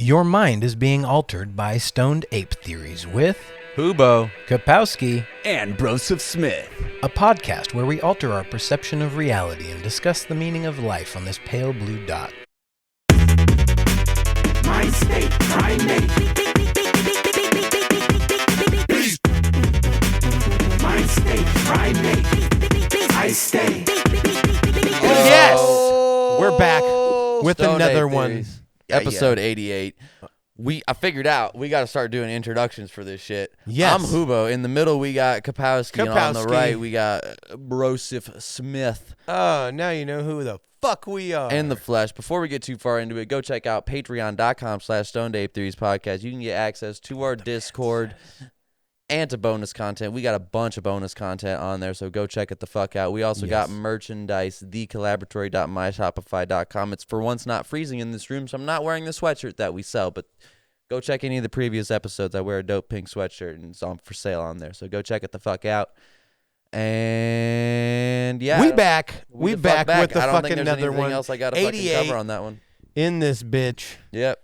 Your mind is being altered by stoned ape theories with Hubo, Kapowski, and Broseph Smith. a podcast where we alter our perception of reality and discuss the meaning of life on this pale blue dot. My state, primate. My state, primate. I stay. Yes! We're back with Stone another Ape one. Theories. Episode 88. I figured out we got to start doing introductions for this shit. Yes. I'm Hubo. In the middle, we got Kapowski. And on the Kapowski. right, we got Broseph Smith. Oh, now you know who the fuck we are. In the flesh. Before we get too far into it, go check out patreon.com/StonedApeTheories podcast. You can get access to our Discord and to bonus content. We got a bunch of bonus content on there, so go check it the fuck out. We also got merchandise, thecollaboratory.myshopify.com. It's for once not freezing in this room, so I'm not wearing the sweatshirt that we sell, but go check any of the previous episodes. I wear a dope pink sweatshirt, and it's on for sale on there, so go check it the fuck out. And yeah, We back with the I don't fucking think there's another anything one. else I got to fucking 88 cover on that one. in this bitch. Yep.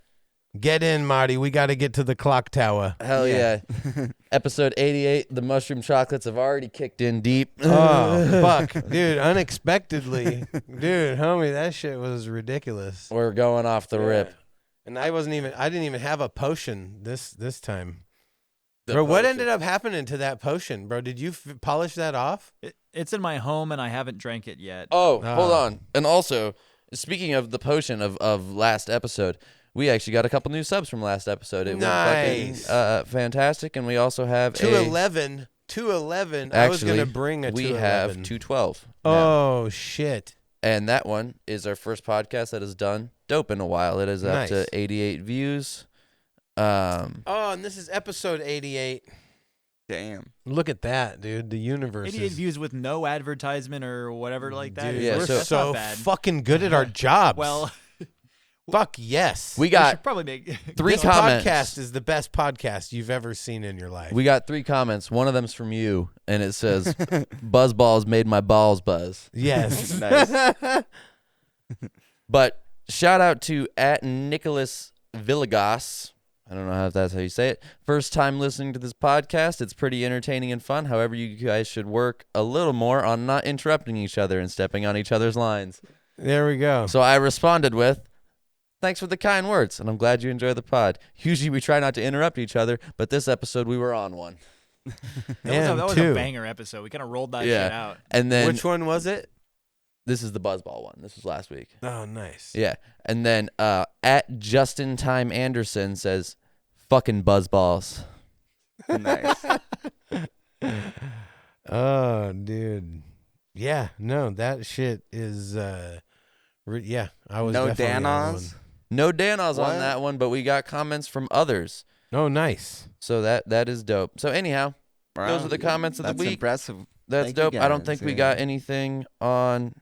Get in, Marty. We got to get to the clock tower. Hell yeah. Episode 88, the mushroom chocolates have already kicked in deep. Oh, fuck. Dude, unexpectedly. Dude, homie, that shit was ridiculous. We're going off the rip. And I didn't even have a potion this time. Bro, what ended up happening to that potion, bro? Did you polish that off? It's in my home, and I haven't drank it yet. Oh, hold on. And also, speaking of the potion of last episode, we actually got a couple new subs from last episode. It Nice. was fucking fantastic. And we also have 211. 211. I was going to bring a 211. We have 212. Oh, shit. And that one is our first podcast that is done dope in a while. It is up to 88 views. Oh, and this is episode 88. Damn. Look at that, dude. The universe 88 is... views with no advertisement or whatever like that. Dude, Yeah, we're so- so not bad. fucking good at our jobs. Well, fuck yes. We we got should probably make three this comments. podcast is the best podcast you've ever seen in your life. We got 3 comments. One of them's from you, and it says, "Buzzballs made my balls buzz." Yes. Nice. But shout out to @Nicholas Villegas. I don't know if that's how you say it. First time listening to this podcast. It's pretty entertaining and fun. However, you guys should work a little more on not interrupting each other and stepping on each other's lines. There we go. So I responded with, "Thanks for the kind words, and I'm glad you enjoy the pod. Usually we try not to interrupt each other, but this episode we were on one." that was two. a banger episode. We kind of rolled that Yeah. shit out. And then Which one was it? this is the Buzzball one. This was last week. Oh, nice. Yeah. And then @JustinTimeAnderson says, "Fucking buzzballs." Nice. Oh, dude. Yeah, no, that shit is, yeah, I was No definitely on that Danos? No Danos What? on that one, but we got comments from others. one. Oh, nice. So that is dope. So anyhow, those are the comments of the That's week. impressive. That's Thank you, dope. I don't guys. think we Yeah. got anything on.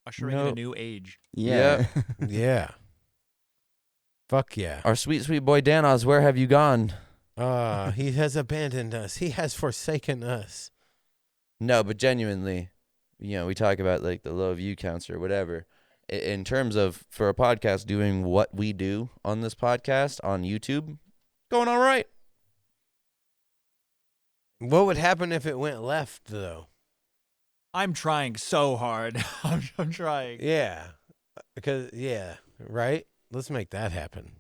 Ushering in a new age. Yeah. Yeah. Fuck yeah. Our sweet, sweet boy Danos. Where have you gone? He has abandoned us. He has forsaken us. No, but genuinely, we talk about like the low view counts or whatever. In terms of for a podcast doing what we do on this podcast on YouTube, going all right. What would happen if it went left, though? I'm trying so hard. I'm trying. Yeah. Because, right? Let's make that happen.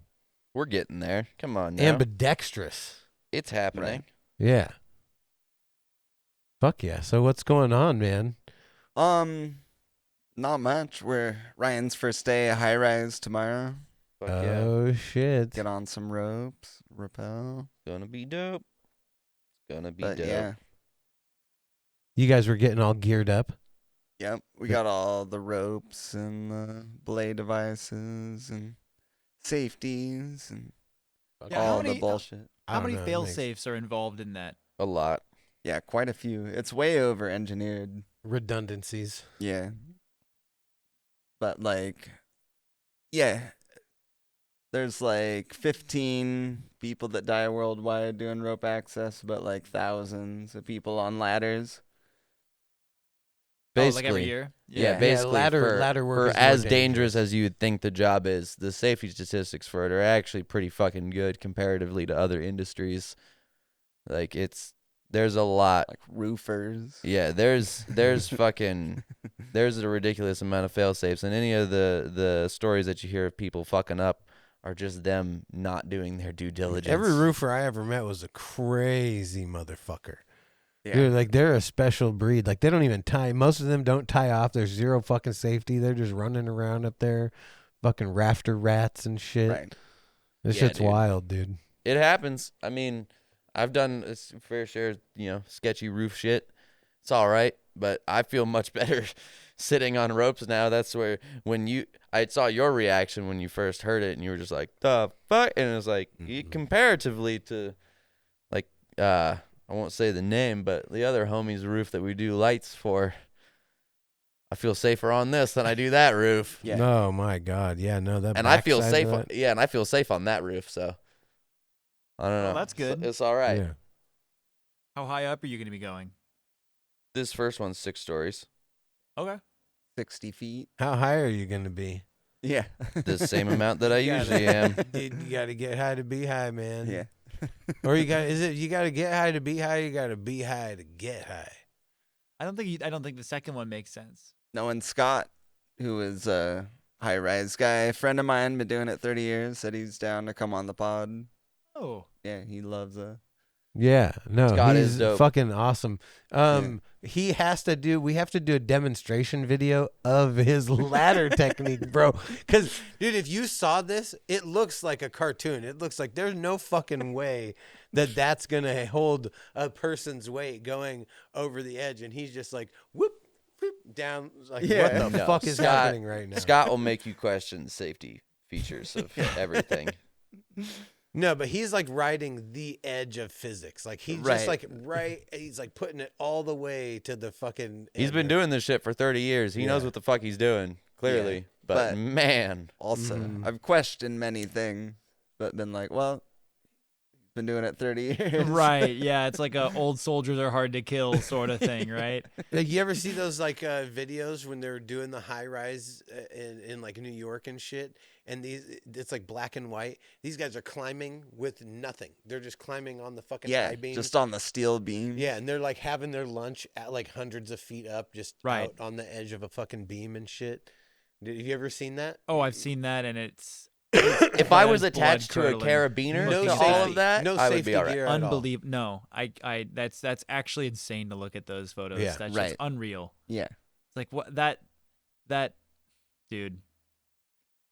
We're getting there. Come on now. Ambidextrous. It's happening. Yeah. Fuck yeah. So what's going on, man? Not much. We're Ryan's first day at high rise tomorrow. Fuck yeah. Oh, shit. Get on some ropes, rappel. Gonna be dope. Gonna be But dope. yeah. You guys were getting all geared up? Yep. We got all the ropes and the belay devices and safeties and Yeah, all how the many- bullshit. I How don't many know, fail it makes- safes are involved in that? A lot. Yeah, quite a few. It's way over engineered. Redundancies. Yeah. But like, yeah, there's like 15 people that die worldwide doing rope access, but like thousands of people on ladders. Basically, like every year. Yeah, basically, ladder work for is more as dangerous as you would think the job is, the safety statistics for it are actually pretty fucking good comparatively to other industries. Like there's a lot. Like roofers. Yeah, there's fucking there's a ridiculous amount of fail safes, and any of the stories that you hear of people fucking up are just them not doing their due diligence. Every roofer I ever met was a crazy motherfucker. Yeah. Dude, like they're a special breed. Like they don't even tie. Most of them don't tie off. There's zero fucking safety. They're just running around up there, fucking rafter rats and shit. Right. This Yeah, shit's dude. wild, dude. It happens. I mean, I've done a fair share, sketchy roof shit. It's all right, but I feel much better sitting on ropes now. That's where I saw your reaction when you first heard it, and you were just like, "The fuck," and it was like comparatively to, like, I won't say the name, but the other homie's roof that we do lights for. I feel safer on this than I do that roof. Yeah. Oh my god. Yeah. No. That. And I feel backside safe. of that- And I feel safe on that roof. So I don't know. Well, that's good. It's all right. Yeah. How high up are you going to be going? This first one's 6 stories. Okay. 60 feet. How high are you gonna be? Yeah. The same amount that I You usually gotta- am. Dude, you got to get high to be high, man. Yeah. Or you got to get high to be high. You got to be high to get high. I don't think the second one makes sense. No, and Scott, who is a high-rise guy, a friend of mine, been doing it 30 years, said he's down to come on the pod. Oh. Yeah, he loves Yeah, no, Scott he's is dope. fucking awesome. We have to do a demonstration video of his ladder technique, bro. Because, dude, if you saw this, it looks like a cartoon. It looks like there's no fucking way that's gonna hold a person's weight going over the edge, and he's just like whoop, whoop down. Like, Yeah. what the No, fuck is Scott- happening right now? Scott will make you question the safety features of everything. No, but he's like riding the edge of physics. Like he's just like he's like putting it all the way to the fucking. He's end been of- doing this shit for 30 years. He knows Yeah. what the fuck he's doing, clearly. Yeah, But but- man, also. Mhm. I've questioned many things, but been like, well, he's been doing it 30 years. Right. Yeah. It's like a old soldiers are hard to kill sort of thing, right? Like you ever see those like videos when they're doing the high rise in like New York and shit, and it's like black and white. These guys are climbing with nothing. They're just climbing on the fucking Yeah, high beams. just on the steel beam. Yeah, and they're like having their lunch at like hundreds of feet up, just Right. out on the edge of a fucking beam and shit. Have you ever seen that? Oh, I've seen that, and it's if I was blood attached to a curdling. carabiner No to all safety. of that, No I would safety be all right. gear. At all. unbelievable. No, I that's actually insane to look at those photos. Yeah. That's Right. just unreal. Yeah. It's like what that dude.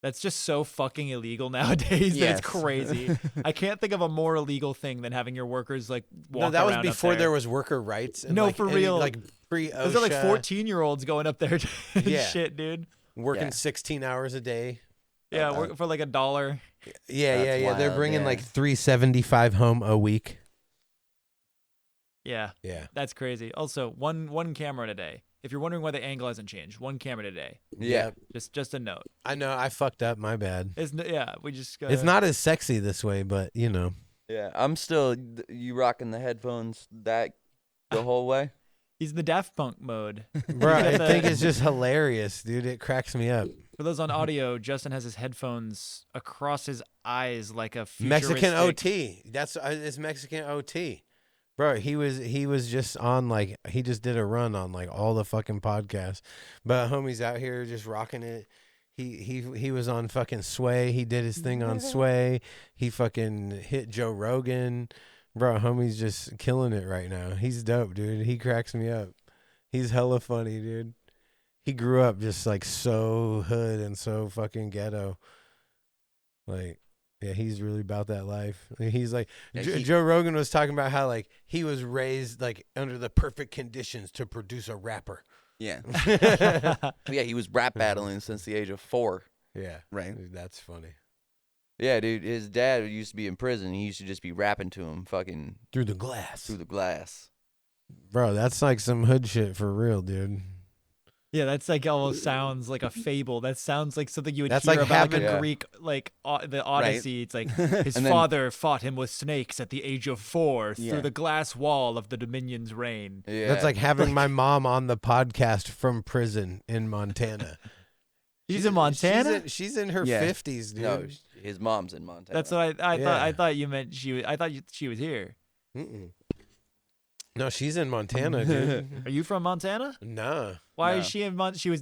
That's just so fucking illegal nowadays that Yes. it's crazy. I can't think of a more illegal thing than having your workers like walk No, that was around before up there was worker rights. And No, like, for and, real. like pre-OSHA. Those are like 14-year-olds going up there and Yeah. shit, dude. working Yeah. 16 hours a day. Yeah, work for like $1. Yeah, That's They're wild, bringing yeah. like 375 home a week. Yeah, Yeah. that's crazy. Also, one camera today. If you're wondering why the angle hasn't changed, one camera today. Yeah. Just a note. I know. I fucked up. My bad. We just It's not as sexy this way, but you know. Yeah, I'm still you rocking the headphones the whole way. He's in the Daft Punk mode. Bro, I got the- think it's just hilarious, dude. It cracks me up. For those on audio, Justin has his headphones across his eyes like a Mexican futuristic- OT. That's it's Mexican OT. Bro, he was just on like he just did a run on like all the fucking podcasts. But homie's out here just rocking it. He was on fucking Sway. He did his thing on Sway. He fucking hit Joe Rogan. Bro, homie's just killing it right now. He's dope, dude. He cracks me up. He's hella funny, dude. He grew up just like so hood and so fucking ghetto. Like, yeah, he's really about that life. He's like Yeah, Joe Rogan was talking about how like he was raised like under the perfect conditions to produce a rapper. Yeah. Yeah, he was rap battling since the age of 4. Yeah, Right. dude, that's funny. Yeah, dude, his dad used to be in prison. He used to just be rapping to him fucking Through the glass, through the glass. bro. That's like some hood shit for real, dude. Yeah, that's like almost sounds like a fable. That sounds like something you would That's hear like about having- like a Yeah. Greek, like the Odyssey. It's like his And then- father fought him with snakes at the age of 4 Yeah. through the glass wall of the Dominion's reign. Yeah. That's like having my mom on the podcast from prison in Montana. She's in Montana. She's in her Yeah. 50s, dude. no, his mom's in Montana. That's what I thought. Yeah. I thought you meant she was. I thought she was here. Mm-mm. No, she's in Montana, dude. Are you from Montana? Nah. Why No. is she in She was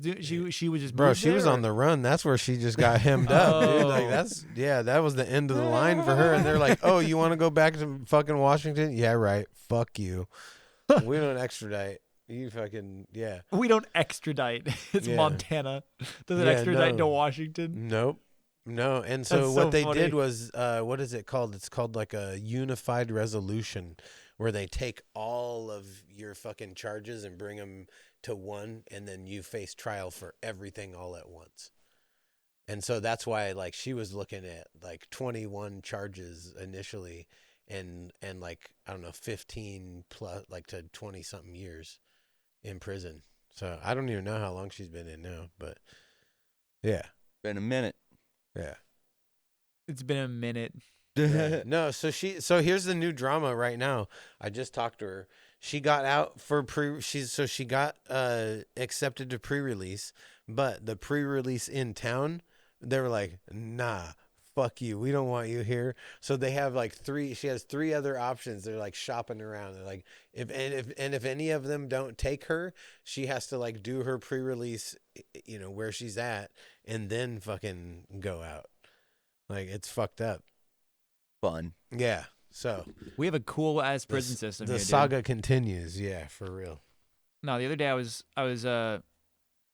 she was just Bro, moved she was there, on or- the run. That's where she just got hemmed up, dude. Like Oh. that was the end of the line for her. And they're like, "Oh, you want to go back to fucking Washington? Yeah, right. Fuck you. We don't extradite. You fucking yeah. We don't extradite. It's Yeah. Montana. Doesn't Yeah, extradite to no. Washington. Nope. No. And so That's what so they funny. did was what is it called? It's called like a unified resolution where they take all of your fucking charges and bring them to one, and then you face trial for everything all at once. And so that's why like she was looking at like 21 charges initially and like I don't know 15 plus like to 20 something years in prison. So I don't even know how long she's been in now, but yeah. Been a minute. Yeah. It's been a minute. Yeah. No, so here's the new drama right now. I just talked to her. She got out for she got accepted to pre-release, but the pre-release in town, they were like, "Nah, fuck you. We don't want you here." So they have like she has 3 other options. They're like shopping around. They're like if any of them don't take her, she has to like do her pre-release, where she's at and then fucking go out. Like it's fucked up. Fun. Yeah. So We have a cool ass prison system the here, dude. saga continues. Yeah, for real. No, the other day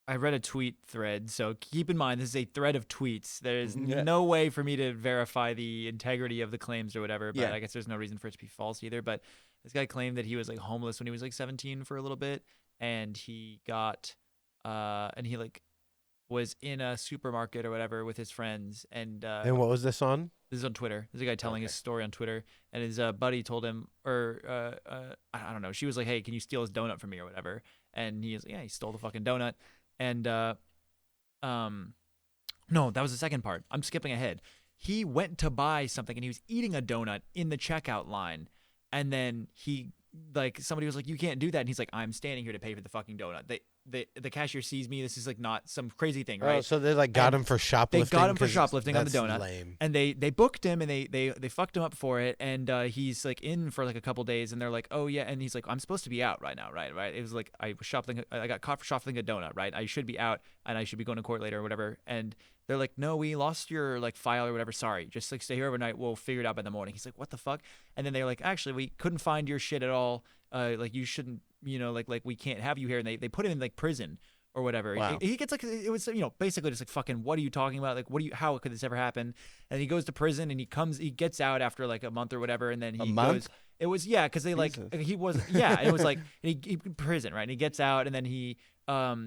I read a tweet thread. So keep in mind this is a thread of tweets. There is Yeah. no way for me to verify the integrity of the claims or whatever. But Yeah. I guess there's no reason for it to be false either. But this guy claimed that he was like homeless when he was like 17 for a little bit, and he got and he like was in a supermarket or whatever with his friends, and And what was this on? this is on Twitter. This is a guy telling his Okay. story on Twitter, and his buddy told him, or I don't know. She was like, "Hey, can you steal his donut from me or whatever?" And he was like, "Yeah, he stole the fucking donut." And no, that was the second part. I'm skipping ahead. He went to buy something, and he was eating a donut in the checkout line, and then somebody was like, "You can't do that," and he's like, "I'm standing here to pay for the fucking donut." The cashier sees me. This is like not some crazy thing, right? Oh, so they like got And him for shoplifting. got him for 'cause shoplifting on the that's donut. Lame. And they booked him, and they fucked him up for it, and he's like in for like a couple days, and they're like, "Oh yeah," and he's like, "I'm supposed to be out right now, right?" It was like I got caught for shoplifting a donut, right? I should be out, and I should be going to court later or whatever. And they're like, "No, we lost your like file or whatever. Sorry, just like stay here overnight. We'll figure it out by the morning." He's like, "What the fuck?" And then they're like, "Actually, we couldn't find your shit at all. Like you shouldn't, like we can't have you here." And they put him in like prison or whatever. Wow. He gets like, it was basically just like, fucking, what are you talking about? Like, how could this ever happen? And he goes to prison, and he gets out after like a month or whatever, and then he month? goes. It was because they like Jesus. he was it was like he in prison, right? And he gets out, and then he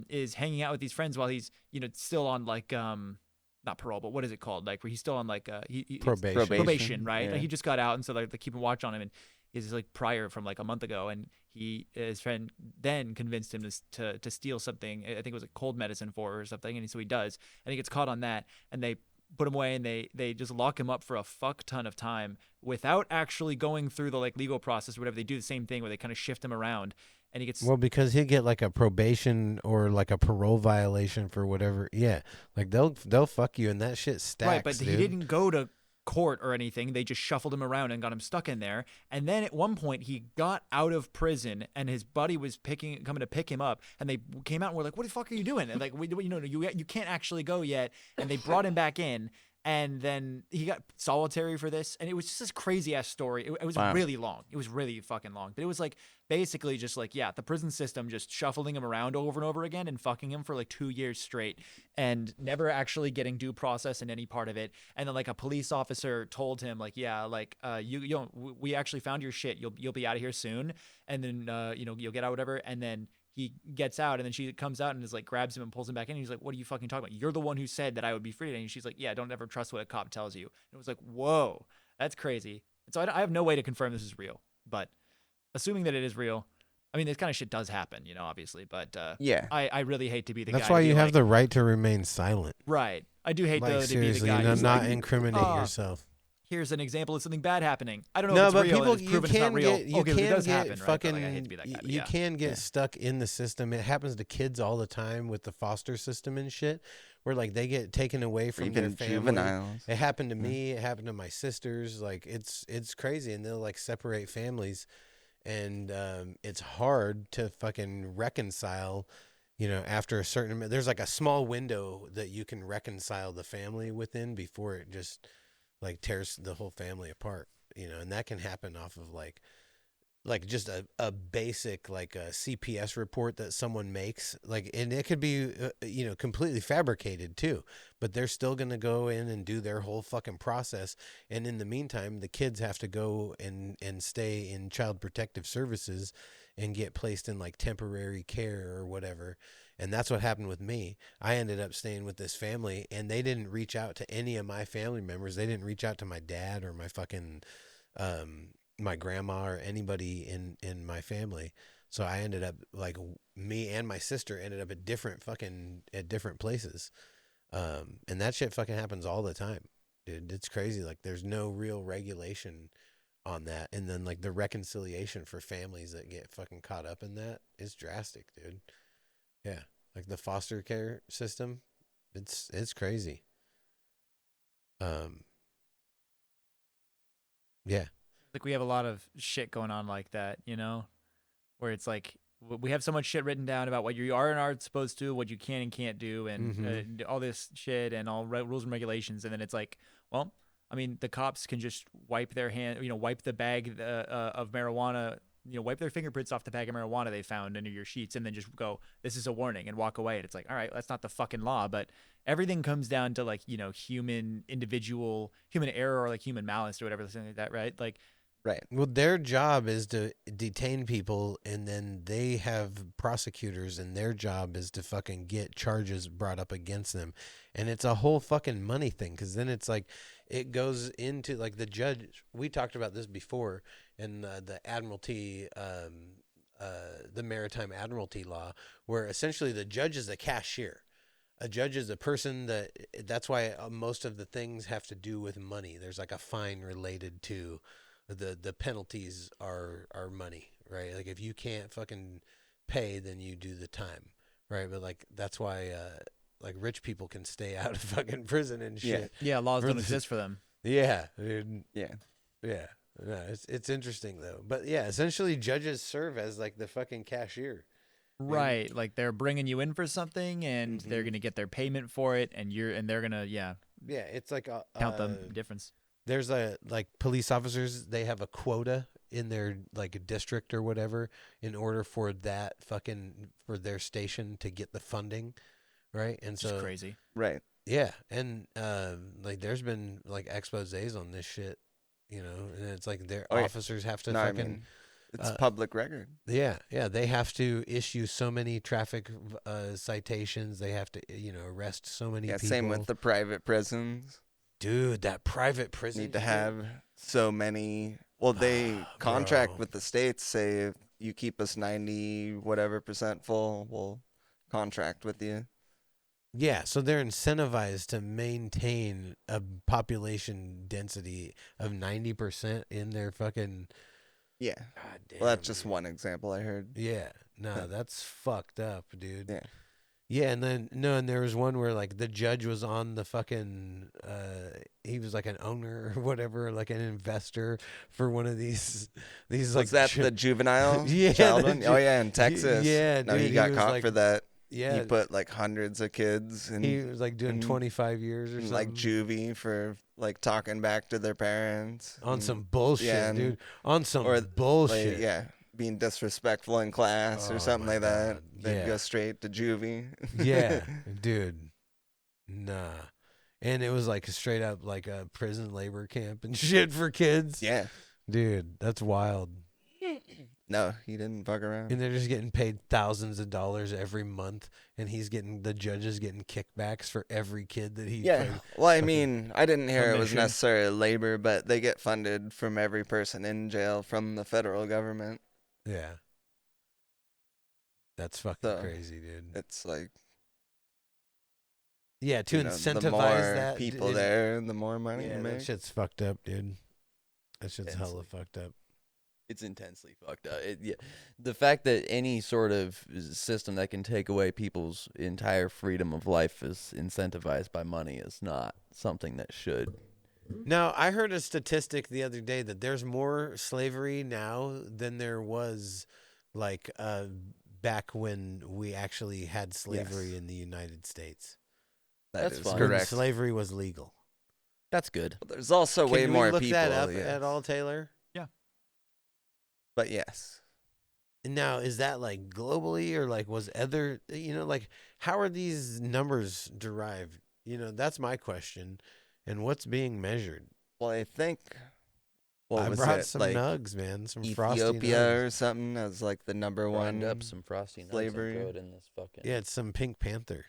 is hanging out with these friends while he's still on like not parole, but what is it called? Like where he's still on like Probation. probation, right? Yeah. Like, he just got out, and so they're keeping watch on him, and is like prior from like a month ago, and his friend then convinced him to steal something. I think it was like cold medicine for her or something, and so he does, and he gets caught on that, and they put him away, and they just lock him up for a fuck ton of time without actually going through the like legal process or whatever. They do the same thing where they kind of shift him around, and he gets Well, because he'll get like a probation or like a parole violation for whatever. Yeah, like they'll fuck you, and that shit stacks. right, but dude. he didn't go to court or anything. They just shuffled him around and got him stuck in there. And then at one point he got out of prison, and his buddy was coming to pick him up, and they came out and were like, "What the fuck are you doing?" And like, you can't actually go yet. And they brought him back in, and then he got solitary for this, and it was just this crazy ass story. It was Wow. really long. It was really fucking long, but it was like basically just like, yeah, the prison system just shuffling him around over and over again and fucking him for like 2 years straight, and never actually getting due process in any part of it. And then like a police officer told him like, yeah, like we actually found your shit. You'll be out of here soon, and then you'll get out whatever. And then he gets out, and then she comes out and is like grabs him and pulls him back in. And he's like, "What are you fucking talking about? You're the one who said that I would be free today." And she's like, "Yeah, don't ever trust what a cop tells you." And it was like, whoa, that's crazy. And so I have no way to confirm this is real, but assuming that it is real, I mean, this kind of shit does happen, obviously, but Yeah. I really hate to be the guy. That's why to be you have like, the right to remain silent. right. I do hate Like though to be the seriously, guy who's not like, incriminate "Ah, yourself. here's an example of something bad happening. I don't know No, if it's but real. people, And it's you proven it's not can real. get, you Okay, but it can does get happen, right? But, fucking, like, I hate to be that guy. But you yeah. can get stuck in the system. It happens to kids all the time with the foster system and shit, where like they get taken away Or from even their family. juveniles. It happened to me. It happened to my sisters. Like it's crazy, and they'll like separate families, and it's hard to fucking reconcile. After a certain, there's like a small window that you can reconcile the family within before it just like tears the whole family apart. And that can happen off of like just a basic like a CPS report that someone makes, like, and it could be completely fabricated too, but they're still going to go in and do their whole fucking process, and in the meantime the kids have to go and stay in child protective services and get placed in like temporary care or whatever. And that's what happened with me. I ended up staying with this family, and they didn't reach out to any of my family members. They didn't reach out to my dad or my fucking my grandma or anybody in my family. So I ended up like, me and my sister ended up at different places. And that shit fucking happens all the time, dude. It's crazy. Like there's no real regulation on that. And then like the reconciliation for families that get fucking caught up in that is drastic, dude. Yeah. Like the foster care system, it's crazy. Yeah. Like we have a lot of shit going on like that, where it's like we have so much shit written down about what you are and aren't supposed to, what you can and can't do, and all this shit and all rules and regulations. And then it's like, well, I mean, the cops can just wipe their hand, wipe the bag of marijuana, wipe their fingerprints off the bag of marijuana they found under your sheets, and then just go, this is a warning, and walk away. And it's like, all right, that's not the fucking law. But everything comes down to like, human error or like human malice or whatever, something like that, right? Like, Right. Well, their job is to detain people, and then they have prosecutors, and their job is to fucking get charges brought up against them. And it's a whole fucking money thing, because then it's like it goes into like the judge. We talked about this before in the Admiralty, the Maritime Admiralty law, where essentially the judge is a cashier. A judge is a person that's why most of the things have to do with money. There's like a fine related to the penalties are money, right? Like if you can't fucking pay, then you do the time, right? But like that's why like rich people can stay out of fucking prison and shit. yeah, laws don't exist for them. Yeah, dude. Yeah. Yeah. No, it's interesting though. But yeah, essentially judges serve as like the fucking cashier. Right, like they're bringing you in for something, and they're gonna get their payment for it, and they're gonna Yeah, it's like count the difference. There's like police officers, they have a quota in their like district or whatever in order for that for their station to get the funding, right? And so Just crazy. Right. yeah, and like there's been like exposés on this shit, and it's like their officers have to No, fucking I mean, it's public record. yeah, they have to issue so many traffic citations. They have to arrest so many people. Same with the private prisons. Dude, that private prison Need to shit. have so many. Well, they contract bro. with the states. Say if you keep us 90 whatever % full, we'll contract with you. Yeah, so they're incentivized to maintain a population density of 90% in their fucking. Yeah. God damn. Well, that's just dude. one example I heard. Yeah, no, that's fucked up, dude. Yeah. Yeah, and then and there was one where like the judge was on the fucking he was like an owner or whatever, like an investor for one of these Was like that the juvenile Yeah, child the one? Oh yeah, in Texas. yeah, No, dude, he he got was, caught like- for that. yeah, He put like hundreds of kids in, he was like doing and- 25 years or in, something. like juvie for like talking back to their parents on and, some bullshit, yeah, and- dude. On some or, bullshit. like, yeah, being disrespectful in class Oh or something my like that. God, Then yeah. go straight to juvie. Yeah, dude. Nah. And it was like straight up like a prison labor camp and shit for kids. Yeah. Dude, that's wild. No, he didn't fuck around. And they're just getting paid thousands of dollars every month, and the judge is getting kickbacks for every kid that he Yeah. fucking- Well, I mean, I didn't hear it was commission. necessarily labor, but they get funded from every person in jail from the federal government. Yeah. That's fucking So, crazy, dude. It's like, Yeah, to you know, incentivize the more that people is- there, the more money Yeah, you that make. shit's fucked up, dude. That shit's hella Intensely. fucked up. It's intensely fucked up. Yeah, the fact that any sort of system that can take away people's entire freedom of life is incentivized by money is not something that should. Now, I heard a statistic the other day that there's more slavery now than there was, like, back when we actually had slavery Yes. in the United States. That's is fine. When correct. slavery was legal. That's good. But there's also way Can more we look people. that up yes. at all, Taylor? But yes. Now, is that like globally or like was other, like how are these numbers derived? That's my question. And what's being measured? Well, I think. What I was brought it? some like nugs, man. Some frosty Ethiopia nugs. or something as like the number Grind one. up some frosty nuts and slavery. throw it in this fucking. Yeah, it's some Pink Panther.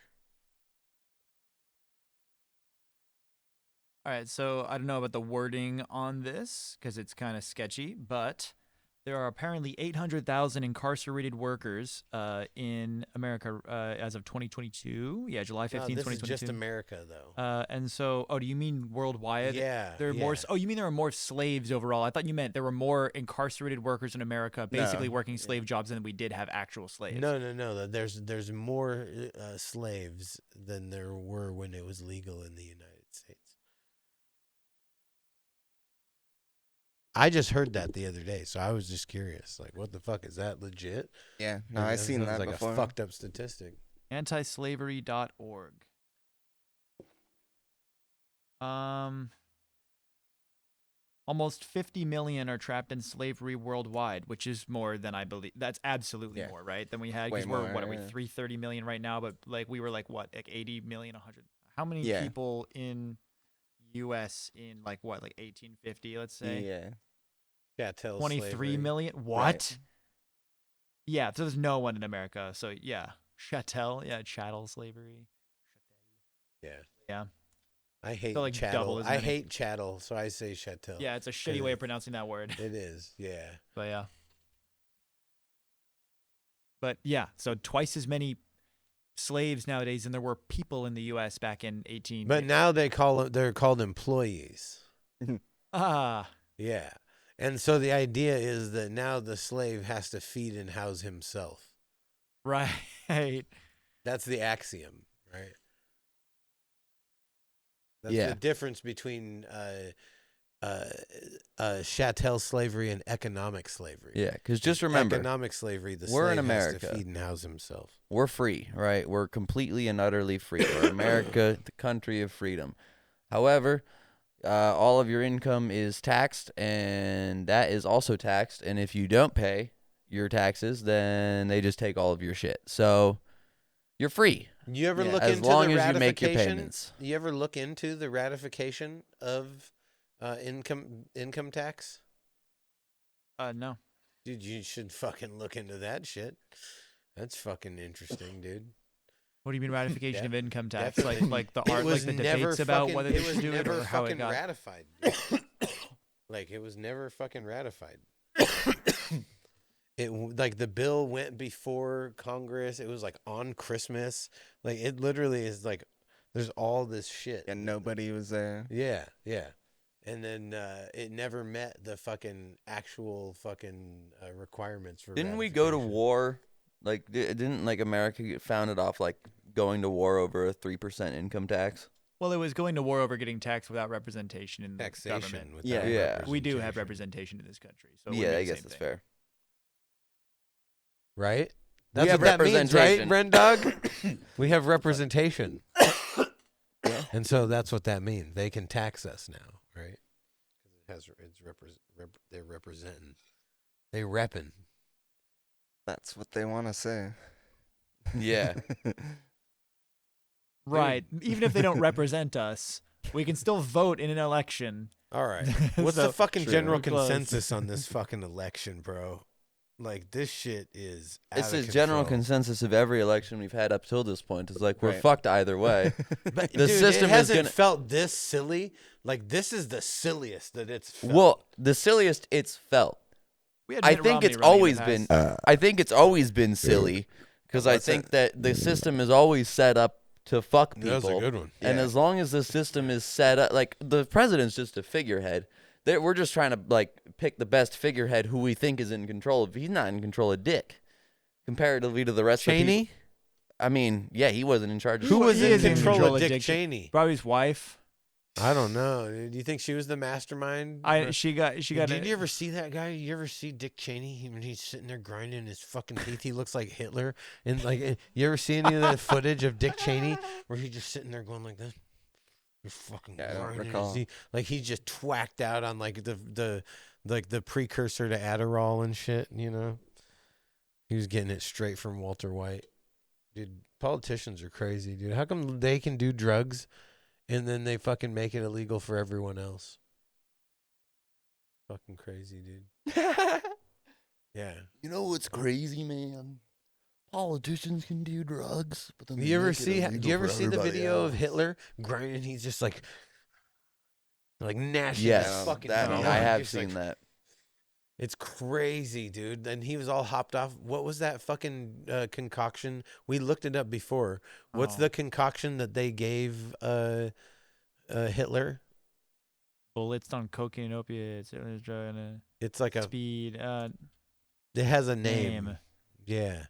All right, so I don't know about the wording on this because it's kind of sketchy, but there are apparently 800,000 incarcerated workers in America as of 2022. Yeah, July 15th, No, this is 2022. just America, though. And so, do you mean worldwide? Yeah, There are more. yeah. Oh, you mean there are more slaves overall? I thought you meant there were more incarcerated workers in America, basically working slave jobs, than we did have actual slaves. No. There's more slaves than there were when it was legal in the United States. I just heard that the other day, so I was just curious. Like, what the fuck? Is that legit? Yeah, no, Like, I've seen sounds that like before. a fucked up statistic. Antislavery.org. Almost 50 million are trapped in slavery worldwide, which is more than I believe. That's absolutely Yeah. more, right? Than we had. Way Because we're, what are we, more, yeah. 330 million right now? But like we were like, what, like 80 million, 100? How many Yeah. people in U.S. in like what, like 1850, let's say? Yeah. Chattel 23 slavery. million? What? Right. Yeah, so there's no one in America. So yeah, chattel, chattel slavery. Yeah. Yeah. I hate So, like, double chattel. as I many. hate chattel, so I say chattel. Yeah, it's a shitty way of pronouncing that word. It is, yeah. But yeah. But yeah, so twice as many slaves nowadays than there were people in the U.S. back in 18. But now they're called employees. Ah, Yeah. And so the idea is that now the slave has to feed and house himself. right. That's the axiom, right? That's Yeah. the difference between chattel slavery and economic slavery. Yeah, because just remember, economic slavery, the we're slave in has America. to feed and house himself. we're free, right? We're completely and utterly free. We're America, the country of freedom. However, all of your income is taxed, and that is also taxed. And if you don't pay your taxes, then they just take all of your shit. So you're free. You ever Yeah. look As into long the as you make your ratification? payments. You ever look into the ratification of income tax? No. Dude, you should fucking look into that shit. That's fucking interesting, dude. What do you mean ratification of income tax? definitely. Like the It art, was like the never debates about fucking- whether it they was should do it never or how it fucking got. ratified. Like it was never fucking ratified. Like the bill went before Congress. It was like on Christmas. Like it literally is like there's all this shit. And nobody was there. Yeah, yeah. And then it never met the fucking actual fucking requirements for. Didn't we go to ratification. war? Like, didn't like America get founded off like going to war over a 3% income tax? Well, it was going to war over getting taxed without representation in the Taxation government. without Yeah. Yeah. We do have representation. representation in this country, so it would Yeah, be I the guess same that's thing. fair. Right? That's have what that means, right, representation. Ren Dog? We have representation. And so that's what that means. They can tax us now, right? They're representing. They repping. That's what they want to say. Yeah. Right. Even if they don't represent us, we can still vote in an election. All right. What's So, the fucking true. general We're close. consensus on this fucking election, bro? Like this shit is It's out the of general control. consensus of every election we've had up till this point. It's like we're Right. fucked either way. But The dude, system it is hasn't gonna- felt this silly. Like this is the silliest that it's felt. Well, the silliest it's felt. We had I Mitt think Romney it's running in the always past. been. I think it's always been silly because I think that the system is always set up to fuck people. That was a good one. And as long as the system is set up, like the president's just a figurehead. We're just trying to like pick the best figurehead who we think is in control. If he's not in control of dick, comparatively to the rest of the Cheney? people. I mean, yeah, he wasn't in charge. Who was He in is in control control of of Dick Dick Cheney? Probably his wife. I don't know. Do you think she was the mastermind? She got. Did you ever see that guy? You ever see Dick Cheney when he's sitting there grinding his fucking teeth? He looks like Hitler. And like, you ever see any of that footage of Dick Cheney where he's just sitting there going like this? You're fucking I don't grinding his recall. teeth. Like he's just twacked out on like the precursor to Adderall and shit. You know, he was getting it straight from Walter White. Dude, politicians are crazy, dude. How come they can do drugs? And then they fucking make it illegal for everyone else. Fucking crazy, dude. Yeah. You know what's crazy, man? Politicians can do drugs, but then Do you ever see the video of Hitler grinding? He's just like gnashing Yes, his fucking that teeth. I have Just seen like, that. It's crazy, dude. And he was all hopped off. What was that fucking concoction? We looked it up before. What's the concoction that they gave Hitler? bullets on cocaine and opiates. It's like a. Speed. It has a name. Yeah.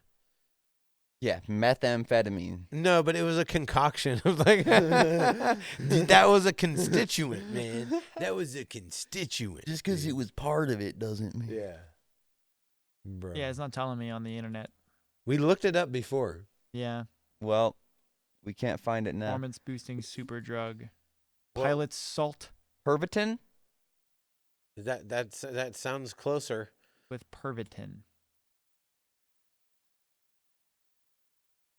Yeah, methamphetamine. No, but it was a concoction. It was like that was a constituent, man. That was a constituent. Just because it was part of it doesn't mean. Yeah. Bro. Yeah, it's not telling me on the internet. We looked it up before. Yeah. Well, we can't find it now. Performance boosting super drug. Well- Pilot salt Pervitin? That sounds closer. with Pervitin.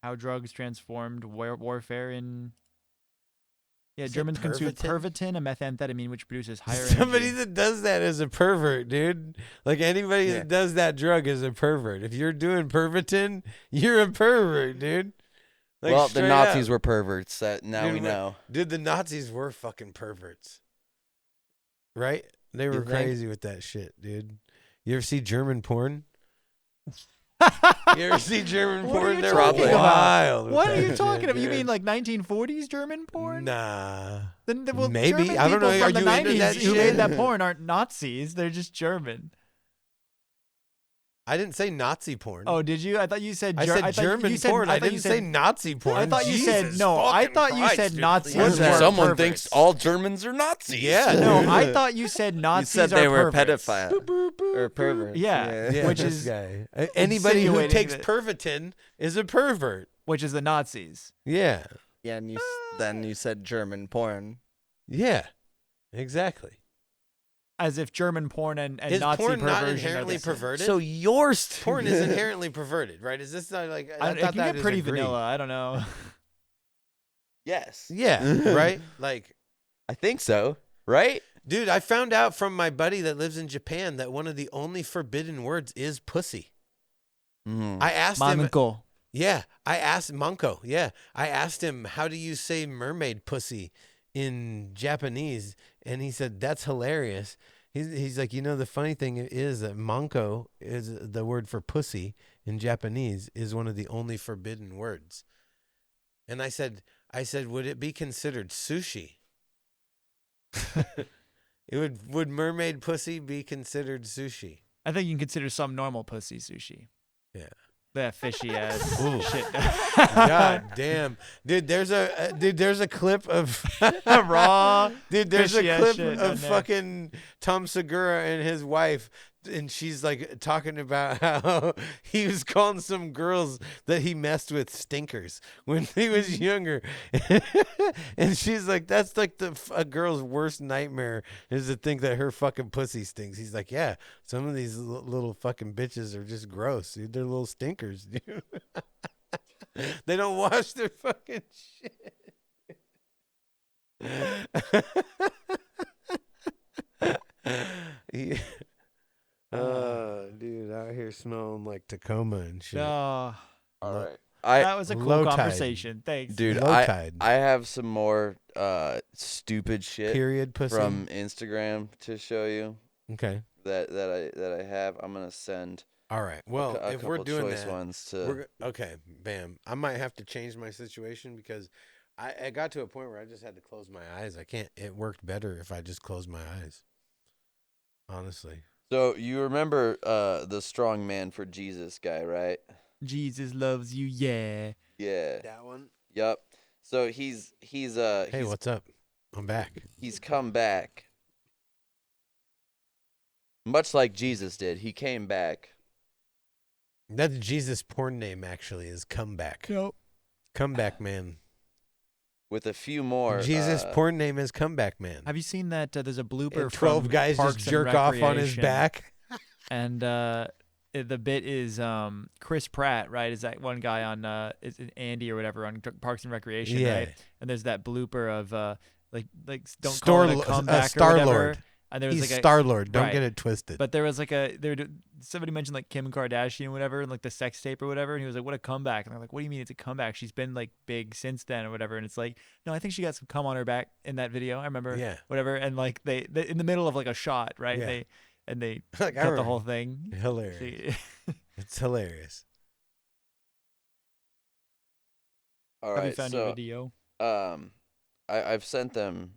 How drugs transformed warfare in. Yeah, Is it Germans consume Pervitin? Pervitin, a methamphetamine which produces higher Somebody energy. that does that is a pervert, dude. Like anybody that does that drug is a pervert. If you're doing Pervitin, you're a pervert, dude. Like, Well, the straight Nazis up. were perverts. That now Dude, we know. Dude, the Nazis were fucking perverts. Right? They were You think? crazy with that shit, dude. You ever see German porn? You ever see German What are porn? you They're talking about? wild. with What are that you shit, talking about? You dude. mean like 1940s German porn? Nah. Well, Maybe. German I don't know. people Are from you the into 90s that who shit? made that porn aren't Nazis. They're just German. I didn't say Nazi porn. Oh, did you? I thought you said. I said German porn. I didn't say Nazi porn. I thought you said Jesus no. I fucking thought you Christ, said dude. Nazis. Listen, were Someone perverts. thinks all Germans are Nazis. Yeah. No, I thought you said You Nazis said they are were perverts. pedophile or perverts. Yeah. Yeah, Which this is guy. Anybody who insinuating takes that- Pervitin is a pervert. Which is the Nazis. Yeah. Yeah, and then you said German porn. Yeah. Exactly. As if German porn and Is Nazi porn perversion not are inherently the same. perverted? So yours. porn is inherently perverted, right? Is this not like It thought can that get is pretty agreed. vanilla. I don't know. Yes. Yeah, right? Like, I think so. Right? dude, I found out from my buddy that lives in Japan that one of the only forbidden words is pussy. Mm. I asked him. Manko. Yeah, I asked Manko. Yeah, I asked him, how do you say mermaid pussy in Japanese? And he said, that's hilarious. He's like, the funny thing is that Manko is the word for pussy in Japanese is one of the only forbidden words. And I said, would it be considered sushi? Would mermaid pussy be considered sushi? I think you can consider some normal pussy sushi. Yeah. That fishy ass Ooh. shit. God damn, dude! There's a clip of Raw. Dude, there's a fishy ass clip shit down of there. fucking Tom Segura and his wife, and she's like talking about how he was calling some girls that he messed with stinkers when he was younger, and she's like, "That's like a girl's worst nightmare is to think that her fucking pussy stinks." He's like, "Yeah, some of these little fucking bitches are just gross, dude. They're little stinkers, dude. They don't wash their fucking shit." Yeah. Dude, out here smelling like Tacoma and shit. Oh, All Lo- right. I that was a cool low tide. conversation. Thanks. dude, Low I tide. have some more stupid shit Period pussy. from Instagram to show you Okay. that I have. I'm gonna send All right. Well, a if we're couple doing choice that, ones to. okay, bam. I might have to change my situation because I got to a point where I just had to close my eyes. I can't. It worked better if I just closed my eyes. Honestly. So you remember the strong man for Jesus guy, right? Jesus loves you, yeah. Yeah. That one. Yep. So he's Hey, what's up? I'm back. he's come back. Much like Jesus did, he came back. That's Jesus' porn name. Actually, is Comeback. Nope. Comeback Man. With a few more. Jesus' porn name is Comeback Man. Have you seen that there's a blooper And 12 from guys Parks just and jerk off on his Recreation, back. and the bit is Chris Pratt, right? Is that one guy on is it Andy or whatever on Parks and Recreation, Yeah. right? And there's that blooper of like don't Star- call it a comeback or Star-Lord. whatever. And there was He's like a Star-Lord. Don't right. get it twisted. But there was like somebody mentioned like Kim Kardashian or whatever, and like the sex tape or whatever, and he was like, "What a comeback!" And they're like, "What do you mean it's a comeback? She's been like big since then or whatever." And it's like, no, I think she got some cum on her back in that video. I remember, Yeah. whatever. And like they in the middle of like a shot, right? Yeah. They Like, I cut the remember. whole thing. Hilarious. It's hilarious. All Have you right. found your So video? I've sent them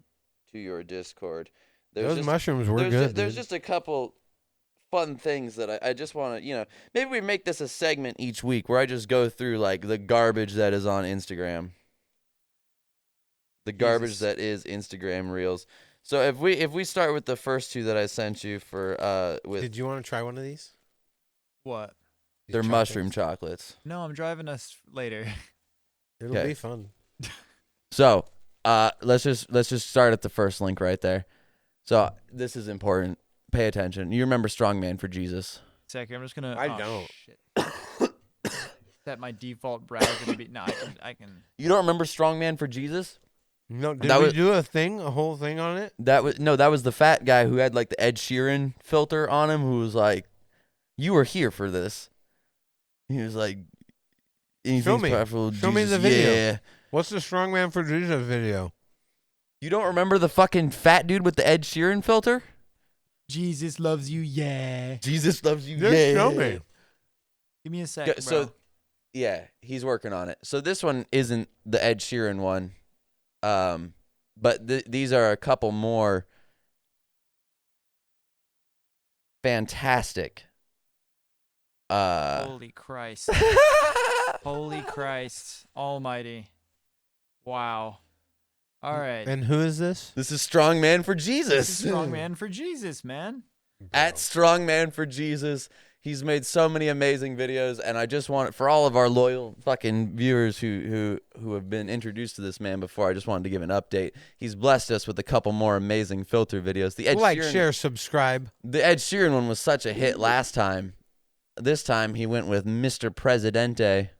to your Discord. Those mushrooms were there's good. there's dude. just a couple fun things that I just want to, maybe we make this a segment each week where I just go through like the garbage that is on Instagram. The garbage Jesus. that is Instagram Reels. So if we start with the first two that I sent you for with Did you want to try one of these? What? These their chocolates? mushroom chocolates. No, I'm driving us later. It'll Okay. be fun. So let's just start at the first link right there. So this is important. Pay attention. You remember Strongman for Jesus? Second, I'm just gonna. I oh, don't. Shit. Set my default browser to be. No, I can. You don't remember Strongman for Jesus? No, did That we was- do a whole thing on it? That was the fat guy who had like the Ed Sheeran filter on him, who was like, "You were here for this." He was like, "Anything's me. powerful, Show me Jesus, the video. yeah." What's the Strongman for Jesus video? You don't remember the fucking fat dude with the Ed Sheeran filter? Jesus loves you, yeah. Jesus loves you, Just yeah. show me. Give me a sec, Go- bro. So, yeah, he's working on it. So this one isn't the Ed Sheeran one, but these are a couple more fantastic. Holy Christ. Holy Christ Almighty. Wow. All right. And who is this? This is Strongman for Jesus. This is strong man for Jesus, man. At Strongman for Jesus. He's made so many amazing videos, and I just want, for all of our loyal fucking viewers who have been introduced to this man before, I just wanted to give an update. He's blessed us with a couple more amazing filter videos. The Ed Like, Sheeran, share, subscribe. the Ed Sheeran one was such a hit last time. This time he went with Mr. Presidente.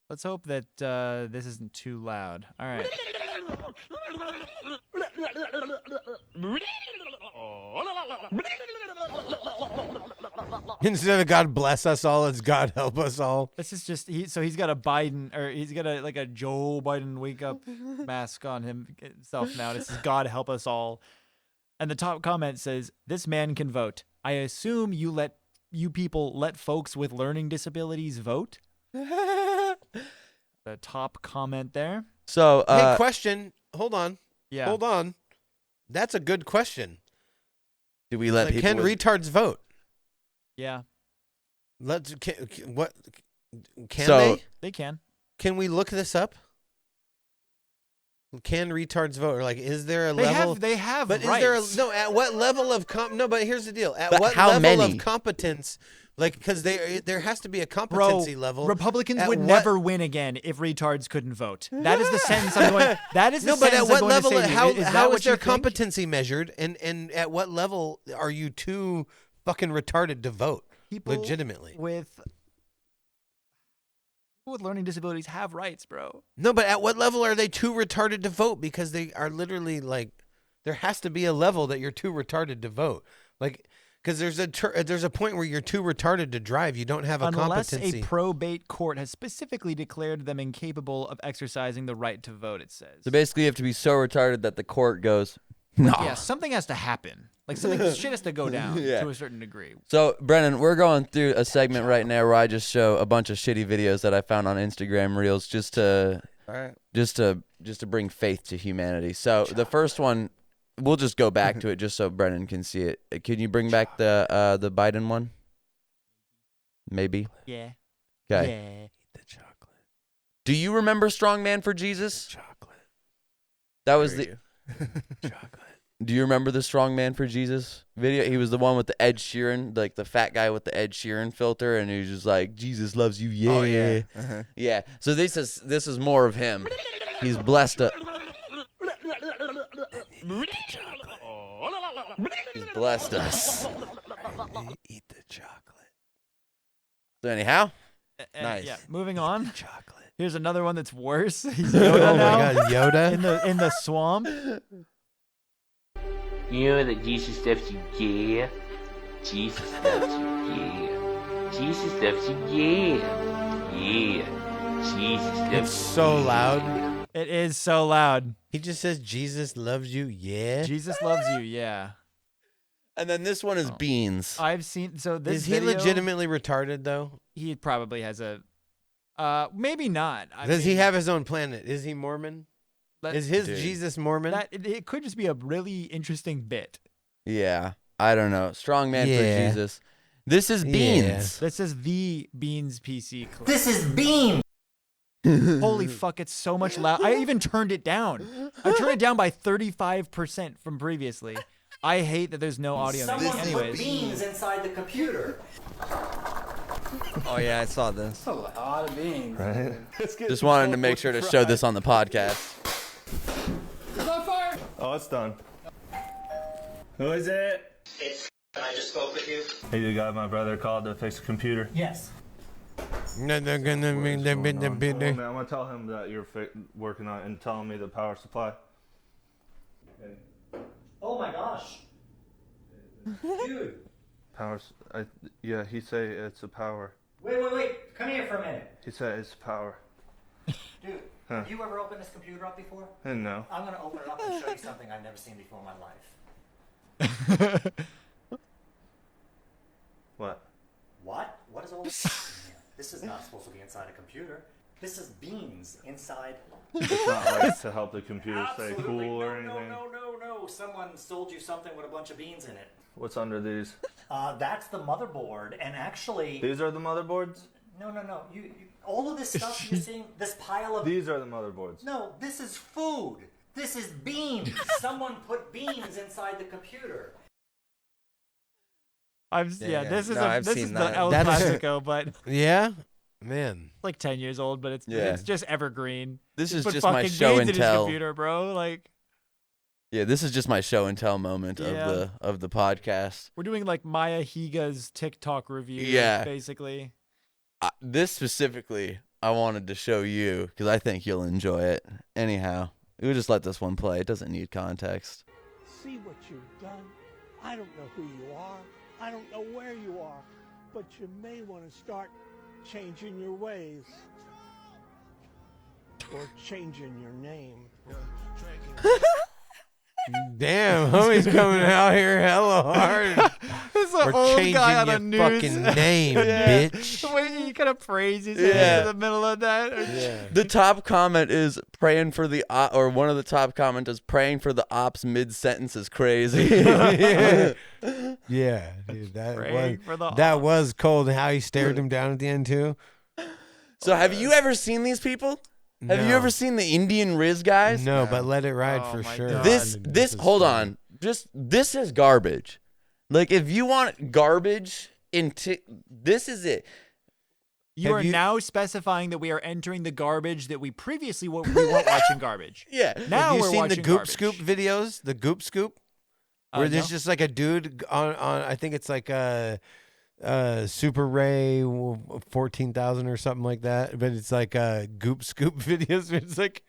Let's hope that this isn't too loud. All right. Instead of God bless us all, it's God help us all. This is just he's got a Biden, or he's got a Joe Biden wake up mask on himself now. This is God help us all. And the top comment says, "This man can vote. I assume you people let folks with learning disabilities vote?" The top comment there. So, Hey, question. Hold on. Yeah. Hold on. That's a good question. do we let Like, people can with- retards vote? Yeah. What can So- they? They can. Can we look this up? Can retards vote? Or like, is there a They level? have But rights. is there at what level of no? But here's the deal. At But what how level many? of competence? Like, because there has to be a Bro, competency level. Republicans At would what- never win again if retards couldn't vote. That is the sentence I'm going. That is the No, but at sentence what I'm going level? to say to you. How Is that how what is their you think? competency measured? And at what level are you too fucking retarded to vote? People Legitimately. with learning disabilities have rights, bro. No, but at what level are they too retarded to vote? Because they are literally like, there has to be a level that you're too retarded to vote. Like, because there's a point where you're too retarded to drive. You don't have a Unless competency. a probate court has specifically declared them incapable of exercising the right to vote, it says. So basically, you have to be so retarded that the court goes, No. Yeah, something has to happen. Like shit has to go down Yeah. to a certain degree. So, Brennan, we're going through a segment right now where I just show a bunch of shitty videos that I found on Instagram Reels just to bring faith to humanity. So, the first one, we'll just go back to it just so Brennan can see it. Can you bring back the Biden one? Maybe. Yeah. Okay. Yeah. The chocolate. Do you remember Strongman for Jesus? Chocolate. That was the. Chocolate. Do you remember the Strongman for Jesus video? He was the one with the Ed Sheeran, like the fat guy with the Ed Sheeran filter, and he was just like, "Jesus loves you, yeah." Oh, yeah. Uh-huh. Yeah. So this is more of him. He's blessed us. He's blessed us. Eat the chocolate. So anyhow, Nice. Yeah. Moving on. Chocolate. Here's another one that's worse. He's Yoda Oh now. my God, Yoda. In the swamp. You know that Jesus loves you, yeah. Jesus loves you, yeah. Jesus loves you, yeah. Yeah. Jesus loves It's so loud. It is so loud. He just says Jesus loves you. Yeah. Jesus loves you. Yeah. and then this one is Oh. beans. I've seen. So this Is he video, legitimately retarded though? He probably has a. Maybe not. Does he have his own planet? Is he Mormon? That, Is his Dude. Jesus Mormon? that? It could just be a really interesting bit. Yeah. I don't know. Strongman Yeah. for Jesus. This is beans. This is the Beans PC clip. This is Bean. Holy fuck! It's so much loud. I even turned it down. I turned it down by 35% from previously. I hate that there's no audio. in this. Anyways, beans inside the computer. Oh yeah, I saw this. A lot of beans. Right? Just wanted to make sure to show this on the podcast. Oh, it's done. Who is it? It's. I just spoke with you. Hey, you got my brother called to fix the computer. Yes. No, they're gonna be Well, man, I'm gonna tell him that you're working on it and telling me the power supply. Oh my gosh. Dude. Yeah, he say it's a power. Wait. Come here for a minute. He said it's power. Dude, Huh. have you ever opened this computer up before? And no. I'm gonna open it up and show you something I've never seen before in my life. What? What? What is all this stuff in here? This is not supposed to be inside a computer. This is beans inside. It's not like to help the computer stay Absolutely. cool or No. anything. Someone sold you something with a bunch of beans in it. What's under these? That's the motherboard, and actually, These are the motherboards? no. You all of this stuff you're seeing, this pile of These are the motherboards. no, this is food. This is beans. Someone put beans inside the computer. Yeah. This is No, I've this seen is that. the El That is- Clasico, but Yeah, man. like 10 years old, but it's Yeah. just evergreen. This is Put just my fucking show beans and in his tell. computer, bro. Like Yeah, this is just my show and tell moment Yeah. of the podcast. we're doing like Maya Higa's TikTok review. Yeah. Basically. This specifically, I wanted to show you because I think you'll enjoy it. Anyhow, we'll just let this one play. It doesn't need context. See what you've done. I don't know who you are. I don't know where you are. But you may want to start changing your ways. Or changing your name. Damn, homie's coming out here hella hard. It's We're an old changing guy on your the news. fucking name, Yeah. bitch. The way he kind of phrases Yeah. it in the middle of that. Yeah. The top comment is praying for the or one of the top comment is praying for the ops mid sentence is crazy. yeah. Yeah, dude, Praying for the that was cold. How he stared him down at the end too. So have you ever seen these people? Have you No. ever seen the Indian Riz guys? No, but let it ride Oh for my sure. God. This is hold funny. on. Just this is garbage. Like if you want garbage into this is it. You Have are you- now specifying that we are entering the garbage that we previously we weren't watching garbage. Yeah. Now Have you we're seen the watching Goop garbage. Scoop videos? The Goop Scoop, where there's No. just like a dude on I think it's like a Super Ray 14,000 or something like that. But it's like Goop Scoop videos. Where it's like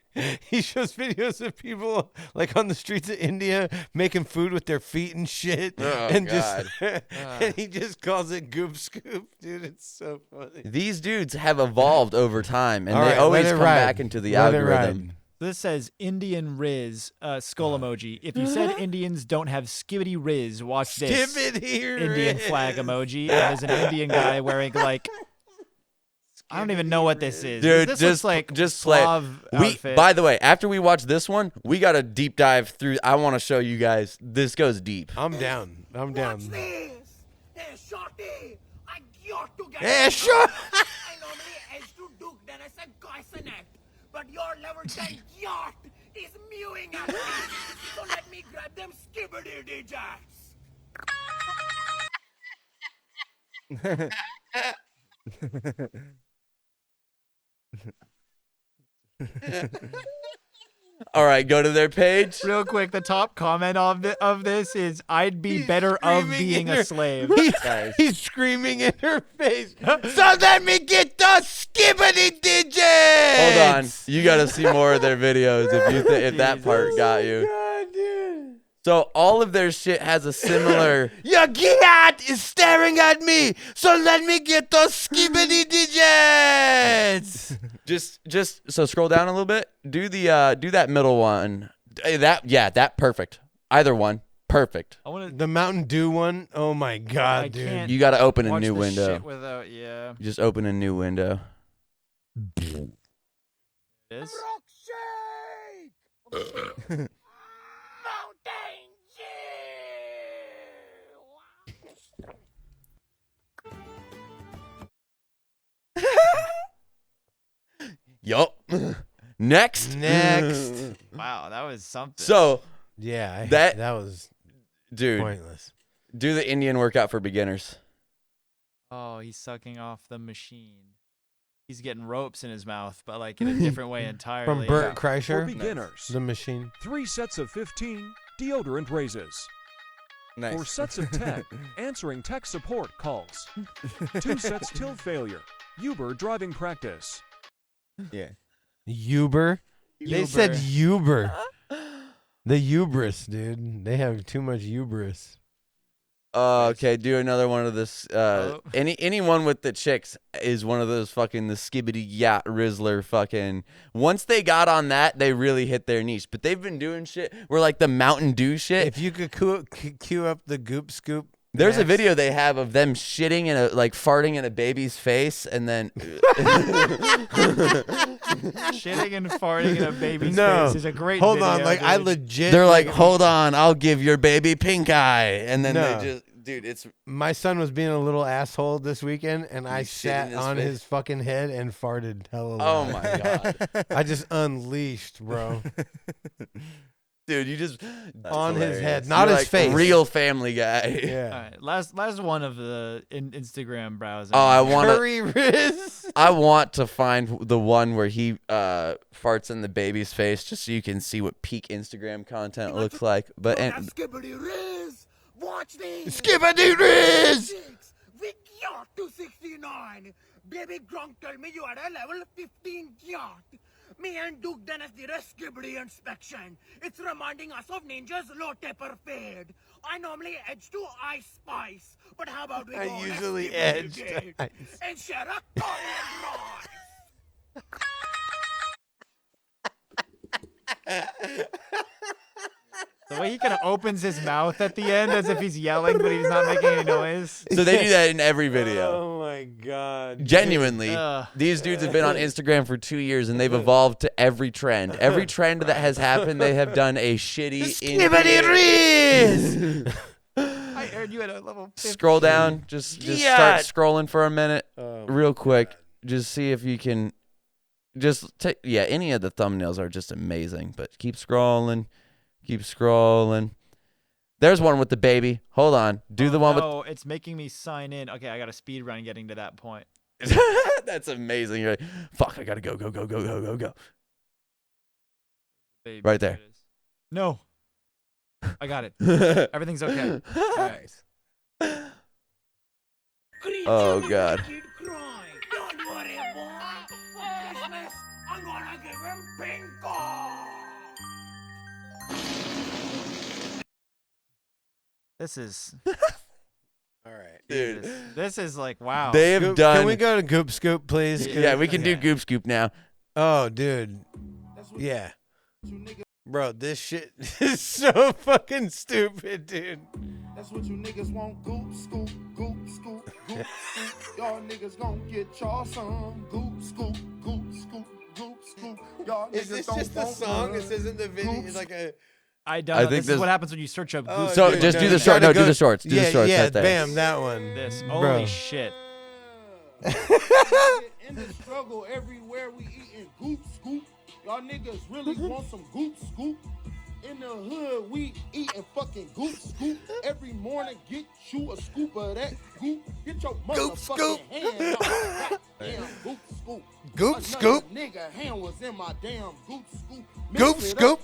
he shows videos of people like on the streets of India making food with their feet and shit, Oh, and God. just and he just calls it Goop Scoop, dude. It's so funny. These dudes have evolved over time and All they right, always let it come ride. back into the Let it algorithm. This says Indian Riz skull emoji. If you said Indians don't have skibbity Riz, watch this. Skibbity Indian flag emoji. And there's an Indian guy wearing like I don't even know what this is. Dude, This just looks like play it. Slav We, outfit. by the way, after we watch this one, we got to deep dive through. I want to show you guys. This goes deep. I'm down. I'm down. Watch this! Hey, Shorty! I got to get Hey, short. I normally edge to Duke Dennis and Guysonet, but your level 10 yacht is mewing at me. So let me grab them skibbity digits. All right, go to their page. Real quick, the top comment of this is I'd be better of Screaming being in a her- slave. He's screaming in her face. So let me get the skibbity digits. Hold on, you got to see more of their videos if that part got you. God, dude. So all of their shit has a similar. Your cat is staring at me. So let me get those skibbity digits. Just so scroll down a little bit. Do that middle one. That perfect. Either one, perfect. I want to. The Mountain Dew one. Oh my God, I dude. can't You got to open a watch new this window. shit without, yeah. Just open a new window. It is. Mountain Yup. Next. Wow, that was something. So, Yeah, That- that was dude, pointless. do the Indian workout for beginners. Oh, he's sucking off the machine. He's getting ropes in his mouth, but like in a different way entirely. From Bert For Kreischer, beginners, the machine. 3 sets of 15 deodorant raises. Nice. For sets of 10, answering tech support calls. 2 sets till failure. Uber driving practice. Yeah. Uber. They said Uber. The hubris, dude. They have too much hubris. Okay, do another one of this. Oh. Anyone with the chicks is one of those fucking the skibbity yacht Rizzler fucking. Once they got on that, they really hit their niche. But they've been doing shit where like the Mountain Dew shit. If you could cue up the Goop Scoop. There's a next. video they have of them shitting in like farting in a baby's face, and then Shitting and farting in a baby's No. face is a great Hold video, on, like I dude. legit. they're like, "Hold on, I'll give your baby pink eye," and then No. they just, dude, it's My son was being a little asshole this weekend, and I You shit in sat his on face? his fucking head and farted hella oh loud. my god, I just unleashed, bro, dude, you just on his hilarious. head, not You're his like face. real Family Guy. Yeah. All right, last one of the Instagram browsing. Oh, I want to. Curry Riz. I want to find the one where he farts in the baby's face, just so you can see what peak Instagram content looks like. But and, skibbity Riz! Watch this! Skibbity Riz. We got to 69! Baby Gronk told me you had a level 15 yacht. Me and Duke Dennis did a skibbity inspection. It's reminding us of Ninja's low tapper fade. I normally edge to Ice Spice, but how about we I go usually skibbity edge to gate Ice. and share a Korean rice. The way he kind of opens his mouth at the end as if he's yelling, but he's not making any noise. so they do that in every video. Oh my god. Genuinely, Ugh. these dudes have been on Instagram for 2 years and they've evolved to every trend. Every trend that has happened, they have done a shitty. Skibbity Riz. I heard you at a level 15. Scroll down. Just Yeah. start scrolling for a minute, Oh, real quick. Just see if you can. Just take. Yeah, any of the thumbnails are just amazing. But keep scrolling. Keep scrolling. There's one with the baby. Hold on. Do the one No, it's making me sign in. Okay, I got a speed run getting to that point. with. That's amazing. You're like, fuck, I gotta go. Baby, Right there. it is. No. I got it. Everything's okay. nice. Oh, God. Kid cry. Don't worry, boy. For Christmas, I'm gonna give him pink eye. This is, All right. Dude. this is like, wow. They have Goop, done. Can we go to Goop Scoop, please? Yeah, we can do Goop Scoop now. Oh, dude. Yeah. Bro, this shit is so fucking stupid, dude. That's what you niggas want. Goop, scoop, goop, scoop, goop, scoop. Y'all niggas gon' get y'all some. Goop, scoop, goop, scoop, goop, scoop. Y'all Is niggas this don't just the want song? none. This isn't the video. Goop, It's like a. I don't I know. think This this- is what happens when you search up Oh, Goop. So dude, just do you the short. gotta No, do the shorts. Do the shorts. Yeah, right there. bam, that one. This. Bro. Holy shit. In the struggle, everywhere we eating goop, scoop. Y'all niggas really want some goop, scoop. In the hood, we eating fucking goop, scoop. Every morning, get you a scoop of that goop. Get your motherfucking scoop. hand out. Goddamn goop, scoop. Goop, Another scoop. nigga hand was in my damn goop, scoop. Mix Goop, it scoop. up.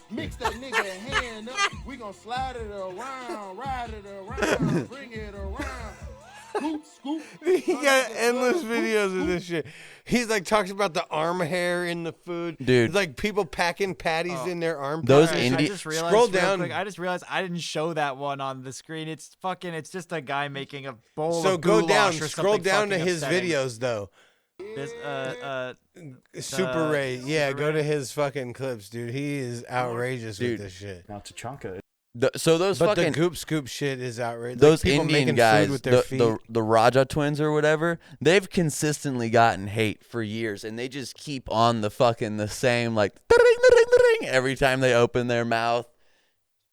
Mix that nigga hand up. We gon' slide it around, ride it around, bring it around. Scoop, scoop. He got Niggas endless love videos scoop, of this shit. He's like talks about the arm hair in the food. Dude. It's like people packing patties in their arm. Those packs. indie- I just realized Scroll real down. quick, I just realized I didn't show that one on the screen. It's just a guy making a bowl So of go down, goulash or scroll something down to fucking his upsetting. videos though. This Super Ray, yeah, Super go Ray. to his fucking clips, dude. He is outrageous Dude. with this shit. Now Tachanka. So those But fucking the Goop Scoop shit is outrageous. those like people Indian making guys, food with their feet. the Raja twins or whatever, they've consistently gotten hate for years, and they just keep on the same like every time they open their mouth,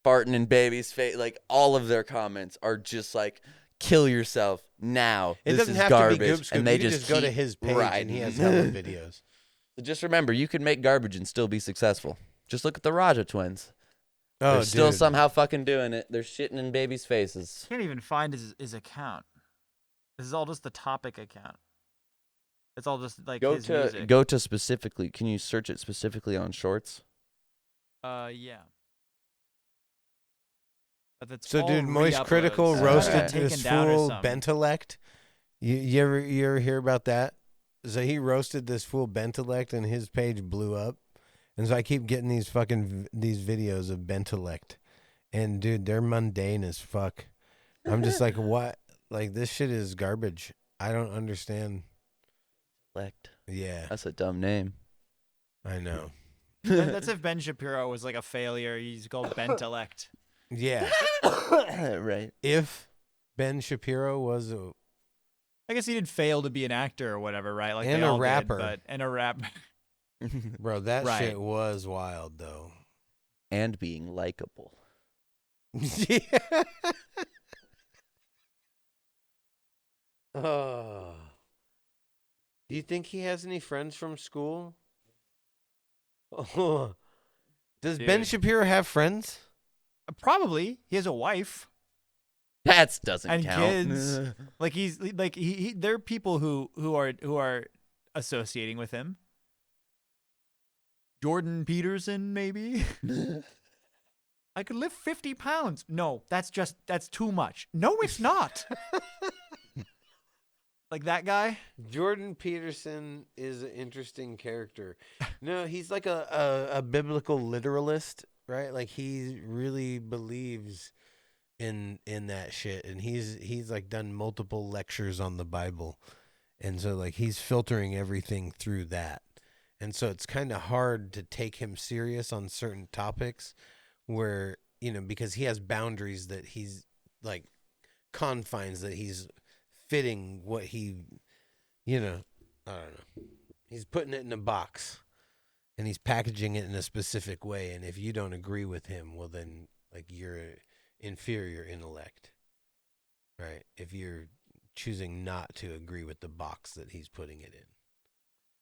farting in baby's face. Like all of their comments are just like, "Kill yourself now." It this doesn't is have garbage. to be Goop Scoop. And they you can just go to keep his page riding. and he has hella videos. So just remember, you can make garbage and still be successful. Just look at the Raja twins. Oh, They're still dude. somehow fucking doing it. They're shitting in babies' faces. can't even find his account. This is all just the topic account. It's all just like Go his to music. go to specifically. Can you search it specifically on shorts? Yeah. But that's So, all dude, Moist Critical re-uploads. roasted Got taken this down or fool something. Bentellect. You ever hear about that? So he roasted this fool Bentellect and his page blew up. And so I keep getting these videos of Bentellect. And dude, they're mundane as fuck. I'm just like, what? Like this shit is garbage. I don't understand. Elect. Yeah, That's a dumb name. I know. That's if Ben Shapiro was like a failure. He's called Bentellect. Yeah. Right. If Ben Shapiro was a I guess he did fail to be an actor or whatever, right? Like And they a all did, rapper. and a rapper. bro, that Right. shit was wild though. And being likable. Yeah. Oh. Do you think he has any friends from school? Oh. Does Ben Dude. Shapiro have friends? Probably he has a wife That doesn't and count. kids. Like he's like he there are people who are associating with him. Jordan Peterson, maybe. I could lift 50 pounds. No, that's too much. No, it's not. Like that guy. Jordan Peterson is an interesting character. No, he's like a biblical literalist, right? Like he really believes in that shit, and he's like done multiple lectures on the Bible, and so like he's filtering everything through that, and so it's kind of hard to take him serious on certain topics, where because he has boundaries that he's like confines that he's fitting what he, I don't know. He's putting it in a box and he's packaging it in a specific way. And if you don't agree with him, well, then like you're inferior intellect, right? If you're choosing not to agree with the box that he's putting it in.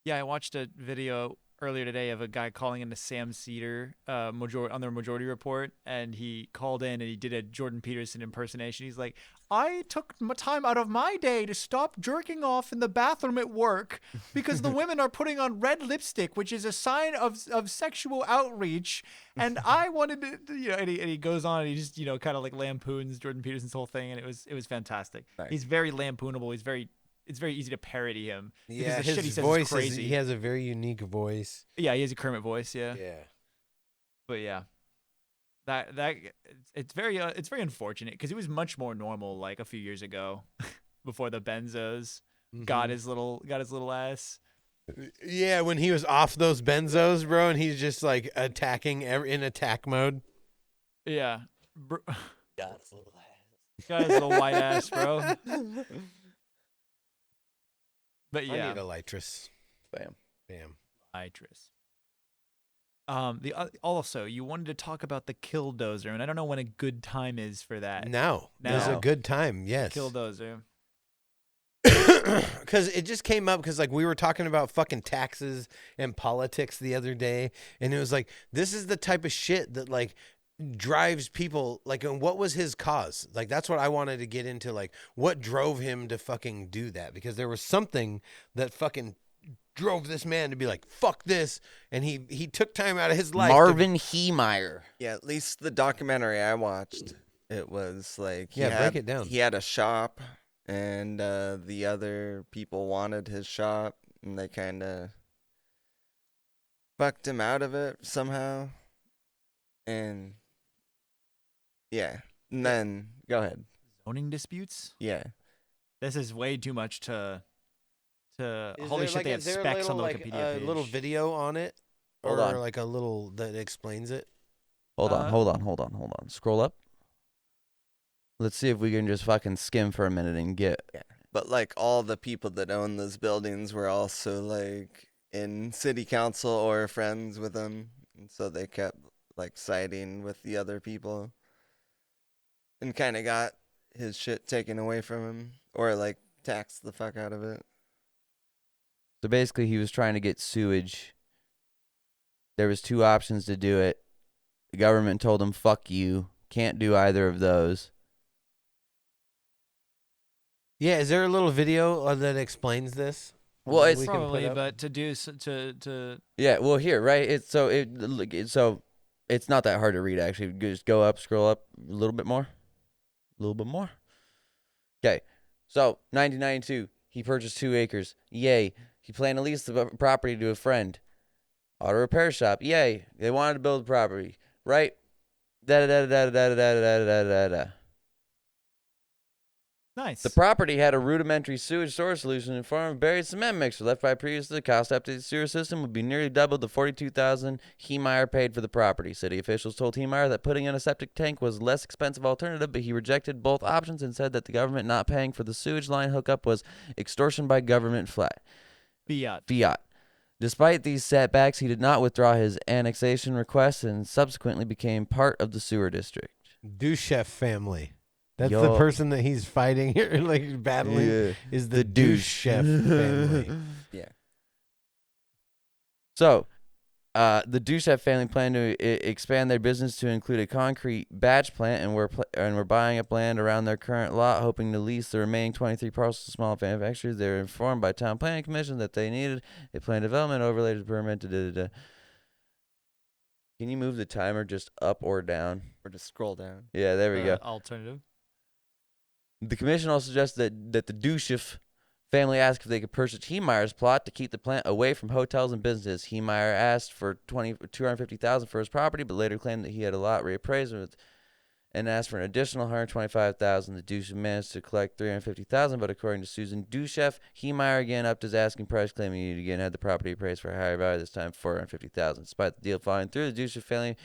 Yeah, I watched a video earlier today of a guy calling into Sam Cedar on their Majority Report, and he called in and he did a Jordan Peterson impersonation. He's like, I took time out of my day to stop jerking off in the bathroom at work because the women are putting on red lipstick, which is a sign of sexual outreach. And I wanted to, and he goes on and he just, kind of like lampoons Jordan Peterson's whole thing. And it was fantastic. Nice. He's very lampoonable. It's very easy to parody him. Yeah, because the shit he his says voice is crazy. he has a very unique voice. Yeah, he has a Kermit voice. Yeah, Yeah. but yeah, that it's very unfortunate because he was much more normal like a few years ago, before the benzos got his little ass. Yeah, when he was off those benzos, bro, and he's just like attacking in attack mode. Yeah. God's little ass. Guy's a little white ass, bro. But yeah. I need a litress. Bam. Litress. Also, you wanted to talk about the Killdozer, and I don't know when a good time is for that. Now. There's a good time, yes. Killdozer. Because it just came up because, like, we were talking about fucking taxes and politics the other day, and it was like, this is the type of shit that, like, drives people, like, and what was his cause? Like, that's what I wanted to get into, like, what drove him to fucking do that? Because there was something that fucking drove this man to be like, fuck this, and he took time out of his life. Marvin Heemeyer. Yeah, at least the documentary I watched, it was like break it down. He had a shop, and the other people wanted his shop, and they kind of fucked him out of it somehow. And yeah, and then go ahead. Zoning disputes? Yeah. This is way too much to Is holy there, shit, like, they have is there a specs on little, the like, Wikipedia page. little video on it? Hold or on. like a little that explains it? Hold on. Scroll up. Let's see if we can just fucking skim for a minute and get. Yeah. But like all the people that own those buildings were also like in city council or friends with him, and so they kept like siding with the other people and kind of got his shit taken away from him or like taxed the fuck out of it. So basically, he was trying to get sewage. There was two options to do it. The government told him, fuck you. Can't do either of those. Yeah, is there a little video that explains this? Well, that it's we can put Probably, up? but to do to Yeah, well, here, right? It's not that hard to read, actually. Just go up, scroll up a little bit more. A little bit more. Okay, so 1992, he purchased 2 acres. Yay. He planned to lease the property to a friend. Auto repair shop. Yay. They wanted to build a property. Right? nice. The property had a rudimentary sewage storage solution in the form of buried cement mixture left by previously. The cost to update the sewer system would be nearly double the $42,000 Heemeyer paid for the property. City officials told Heemeyer that putting in a septic tank was a less expensive alternative, but he rejected both options and said that the government not paying for the sewage line hookup was extortion by government fiat. Despite these setbacks, he did not withdraw his annexation request and subsequently became part of the sewer district. Douche family. That's Yo. the person that he's fighting here, like battling, is the douche chef family. Yeah. So, the Duchef family plan to expand their business to include a concrete batch plant, and we're buying up land around their current lot, hoping to lease the remaining 23 parcels to small manufacturers. They were informed by town planning commission that they needed a plan development overlay to permit. Can you move the timer just up or down? Or just scroll down. Yeah, there we go. Alternative. The commission also suggested that the Duchef family asked if they could purchase Heemeyer's plot to keep the plant away from hotels and businesses. Heemeyer asked for $250,000 for his property, but later claimed that he had a lot reappraised and asked for an additional $125,000. The Duchef managed to collect $350,000, but according to Susan Duchef, Heemeyer again upped his asking price, claiming he again had the property appraised for a higher value, this time $450,000. Despite the deal falling through, the Duchef family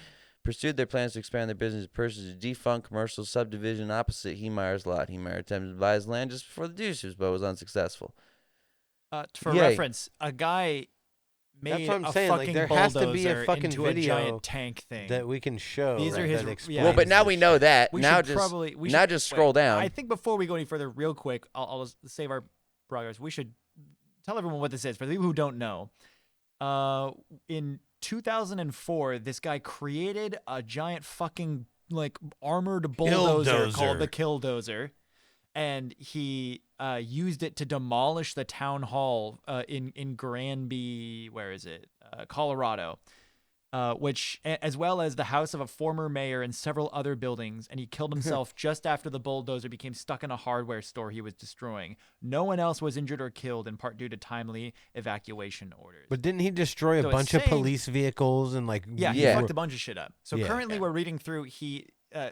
pursued their plans to expand their business, purchased a defunct commercial subdivision opposite Heemeyer's lot. Heemeyer attempted to buy his land just before the Duchefs, but was unsuccessful. For Yay. reference, a guy made That's what I'm a saying. fucking Like, there has to be a bulldozer fucking into video a giant tank thing. that we can show. These are his. that Yeah. explains Well, but now this we know shit. that. We now should just probably just scroll wait, down. I think before we go any further, real quick, I'll just save our progress. We should tell everyone what this is for the people who don't know. In 2004, this guy created a giant fucking like armored bulldozer called the Killdozer, and he used it to demolish the town hall in Granby, where is it, Colorado, which as well as the house of a former mayor and several other buildings. And he killed himself just after the bulldozer became stuck in a hardware store he was destroying. No one else was injured or killed, in part due to timely evacuation orders. But didn't he destroy a So it's bunch of saying- police vehicles and like? Yeah, he Yeah. fucked a bunch of shit up. So Yeah. currently we're reading through,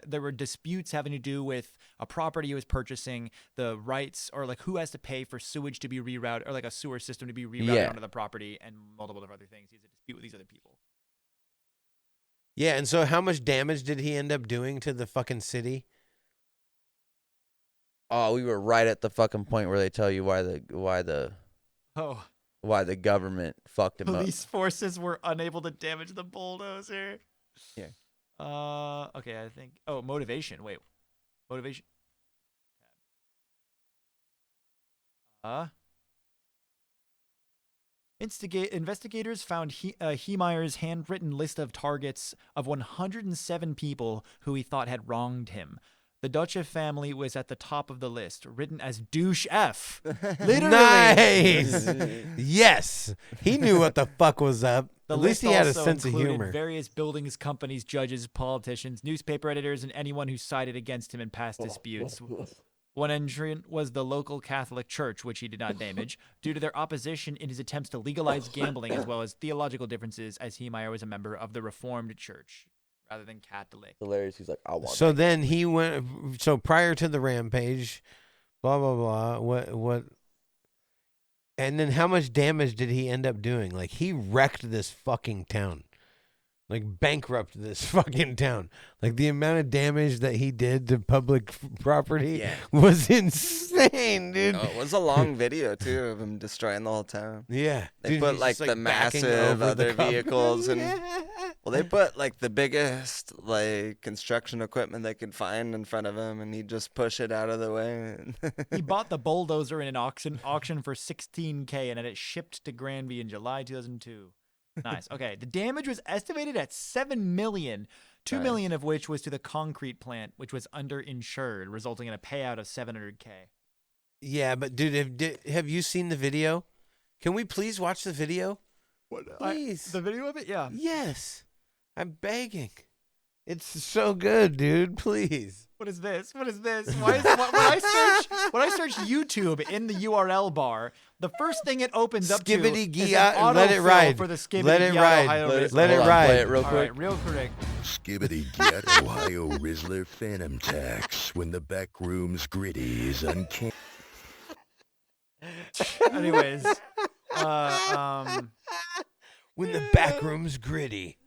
there were disputes having to do with a property he was purchasing, the rights, or like who has to pay for sewage to be rerouted, or like a sewer system to be rerouted onto the property, and multiple other things. He has a dispute with these other people. Yeah, and so how much damage did he end up doing to the fucking city? Oh, we were right at the fucking point where they tell you why the government fucked him up. Police forces were unable to damage the bulldozer. Yeah. Okay, I think. Oh, motivation. Wait, motivation. Investigators found Heemeyer's handwritten list of targets of 107 people who he thought had wronged him. The Dutche family was at the top of the list, written as douche F. Literally. Nice. Yes. He knew what the fuck was up. The At least list he had a also sense of included humor. various buildings, companies, judges, politicians, newspaper editors, and anyone who sided against him in past disputes. One entrant was the local Catholic Church, which he did not damage, due to their opposition in his attempts to legalize gambling, as well as theological differences, as Heemeyer was a member of the Reformed Church rather than Catholic. Hilarious. He's like, I want. So then he went. So prior to the rampage, blah blah blah. What? And then how much damage did he end up doing? Like he wrecked this fucking town. Like bankrupted this fucking town. Like the amount of damage that he did to public property was insane, dude. Oh, it was a long video too of him destroying the whole town. Yeah, They dude, put he's like just, the backing massive over the other cover. vehicles and Yeah. well, they put like the biggest like construction equipment they could find in front of him, and he'd just push it out of the way. He bought the bulldozer in an auction for $16K, and had it shipped to Granby in July 2002. Nice. Okay, the damage was estimated at $7 million, $2 million of which was to the concrete plant, which was underinsured, resulting in a payout of $700K. Yeah, but dude, have you seen the video? Can we please watch the video? Please. The video of it? Yeah. Yes. I'm begging. It's so good, dude. Please. What is this? What is this? Why is when I search YouTube in the URL bar, the first thing it opens up Skibbity to is Giat- an let it autofill ride. for the Skibbity Let it Giat ride. Ohio Let Rizzler. it Hold on, ride. play it real All quick. right, real quick. Skibbity get Ohio Rizzler Phantom Tax when the back room's gritty is uncanny. Anyways, When the back room's gritty.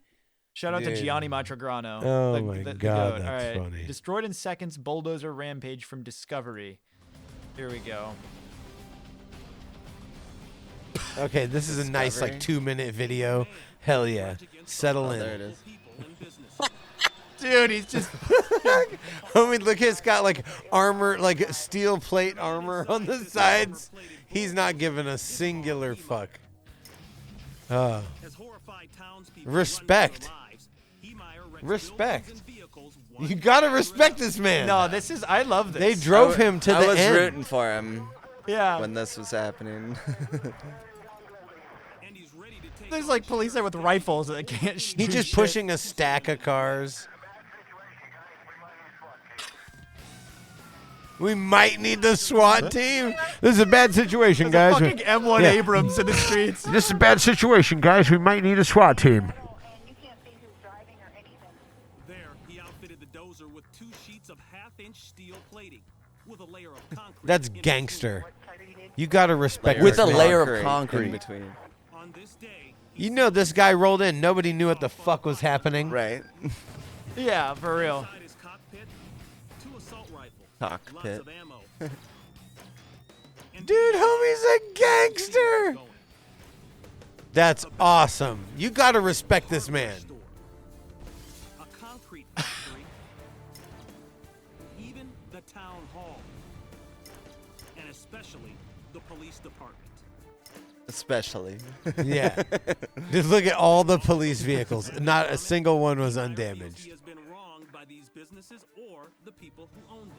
shout out to Dude. Gianni Matragrano. Oh the my goat. God, All that's right. funny. Destroyed in seconds, bulldozer rampage from Discovery. Here we go. Okay, this is a nice like Discovery. 2-minute video. Hell yeah. Settle in. There it is. Dude, he's just Homie, look, it's got like armor, like steel plate armor on the sides. He's not giving a singular fuck. Respect. Respect. You gotta respect this man. no. This is I love this. They drove him to I the was end. rooting for him Yeah. when this was happening. There's like police there with rifles that can't shoot. He's just shit. pushing a stack of cars. We might need the SWAT team. This is a bad situation, There's a guys. fucking M1 Yeah. Abrams in the streets. This is a bad situation, guys. We might need a SWAT team. There, he outfitted the dozer with 2 sheets of half-inch steel plating with a layer of concrete. That's gangster. You gotta respect With this a man. layer of in concrete. between. On this day, You know this guy rolled in. Nobody knew what the fuck was happening. Right. Yeah, for real. inside his cockpit, 2 assault rifles, Cockpit. lots of ammo. Dude, homie's a gangster. That's awesome. You gotta respect this man. A concrete factory, even the town hall, and especially the police department. Especially. Yeah. Just look at all the police vehicles. Not a single one was He undamaged. has been wronged by these businesses or the people who own them.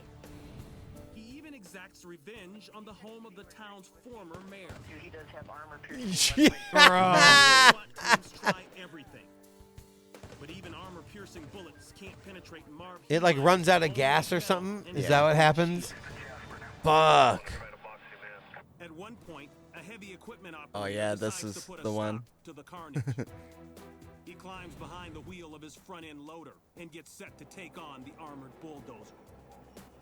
He even exacts revenge on the home of the town's former mayor. He does have armor piercing. SWAT teams try everything, but even armor-piercing bullets can't penetrate Marv. It like runs out of gas or something? Is that what happens? Fuck. At one point, a heavy equipment Oh operator yeah, this decides is to put a the one. stop to the carnage. He climbs behind the wheel of his front-end loader and gets set to take on the armored bulldozer.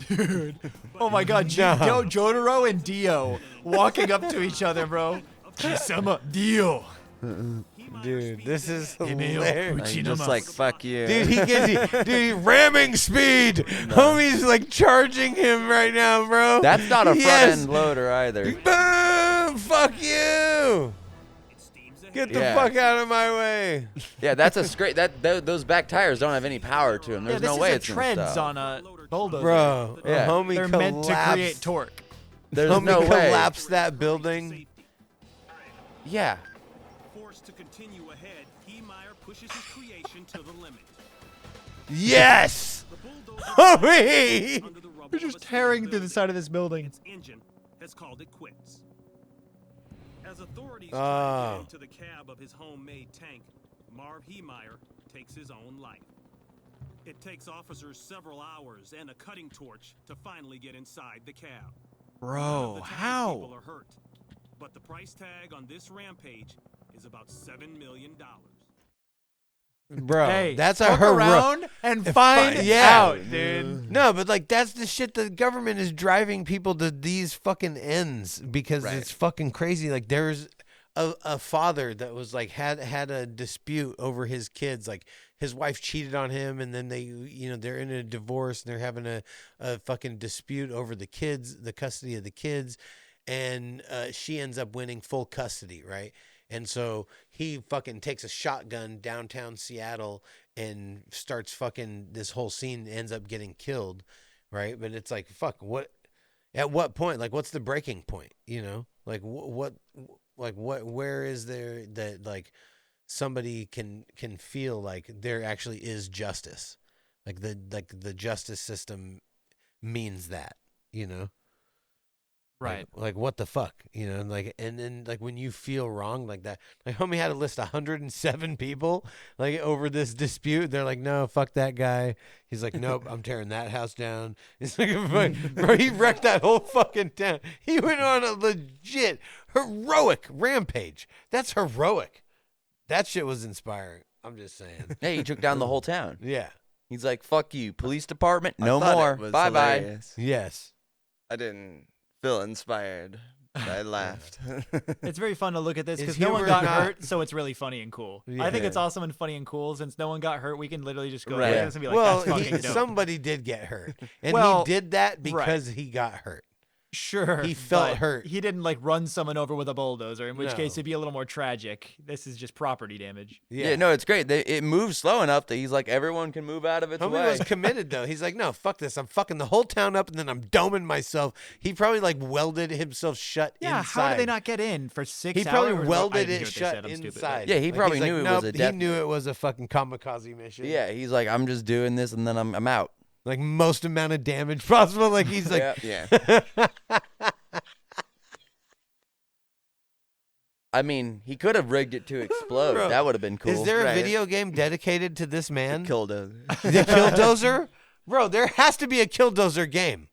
Dude. Oh my God, Jotaro and Dio walking up to each other, bro. Kisama, Dio. Dude, this is Hey, hilarious. Like, just like, fuck you. Dude, he gets you. Dude, ramming speed. Homie's like charging him right now, bro. That's not a Yes. front-end loader either. Boom! Fuck you! Get the Yeah. fuck out of my way. Yeah, that's a straight. Those back tires don't have any power to them. There's Yeah, no this way is a it's gonna treads stop. on a bulldozer. Bro, Yeah. homie They're meant to create torque. There's Homie no way. collapsed that building. Yeah. Forced to continue ahead, Heemeyer pushes his creation to the limit. Yes! Homie! We're just tearing through the side of this building. Its engine has called it quits. As authorities try to get into the cab of his homemade tank, Marv Heemeyer takes his own life. It takes officers several hours and a cutting torch to finally get inside the cab. Bro, People how? are hurt, but the price tag on this rampage is about $7 million. Bro, Hey, that's a fuck around and find out, dude. No, but like that's the shit the government is driving people to these fucking ends because it's fucking crazy. Like there's a father that was like had a dispute over his kids. Like his wife cheated on him, and then they're in a divorce and they're having a fucking dispute over the kids, the custody of the kids, and she ends up winning full custody, right? And so he fucking takes a shotgun downtown Seattle and starts fucking this whole scene, ends up getting killed, right? But it's like, fuck, what? At what point? Like, what's the breaking point? You know, like what? Where is there that like somebody can feel like there actually is justice? Like the justice system means that, you know. Right. Like what the fuck, you know? Like and then like when you feel wrong like that, like homie had to list 107 people like over this dispute. They're like, no, fuck that guy. He's like, nope, I'm tearing that house down. It's like, bro, he wrecked that whole fucking town. He went on a legit heroic rampage. That's heroic. That shit was inspiring. I'm just saying. Hey, he took down the whole town. Yeah. He's like, fuck you, police department, I no thought more. it was Bye bye. hilarious. Yes. I didn't feel inspired. I laughed. It's very fun to look at this Is because no one humor got not- hurt, so it's really funny and cool. I think it's Yeah. awesome and funny and cool. Since no one got hurt, we can literally just go Right. like this and be like, Well, that's fucking dope. somebody did get hurt, and Well, he did that right. because he got hurt. Sure. He felt but hurt. He didn't like run someone over with a bulldozer, in which No. case it'd be a little more tragic. This is just property damage. Yeah, no, it's great. It moves slow enough that he's like, everyone can move out of its Homie way. was committed though. He's like, no, fuck this. I'm fucking the whole town up, and then I'm doming myself. He probably like welded himself shut Yeah, inside. how did they not get in for 6 He hours? probably Oh, I welded didn't hear it what they shut said, I'm stupid. inside. Yeah, he Like, probably he's knew like, it was nope, a He death- knew it was a fucking kamikaze mission. Yeah, he's like, I'm just doing this and then I'm out. Like most amount of damage possible. Like he's like, Yeah. I mean, he could have rigged it to explode. Bro, That would have been cool. is there a Right. video game dedicated to this man? Killdozer. The Killdozer? Bro, there has to be a Killdozer game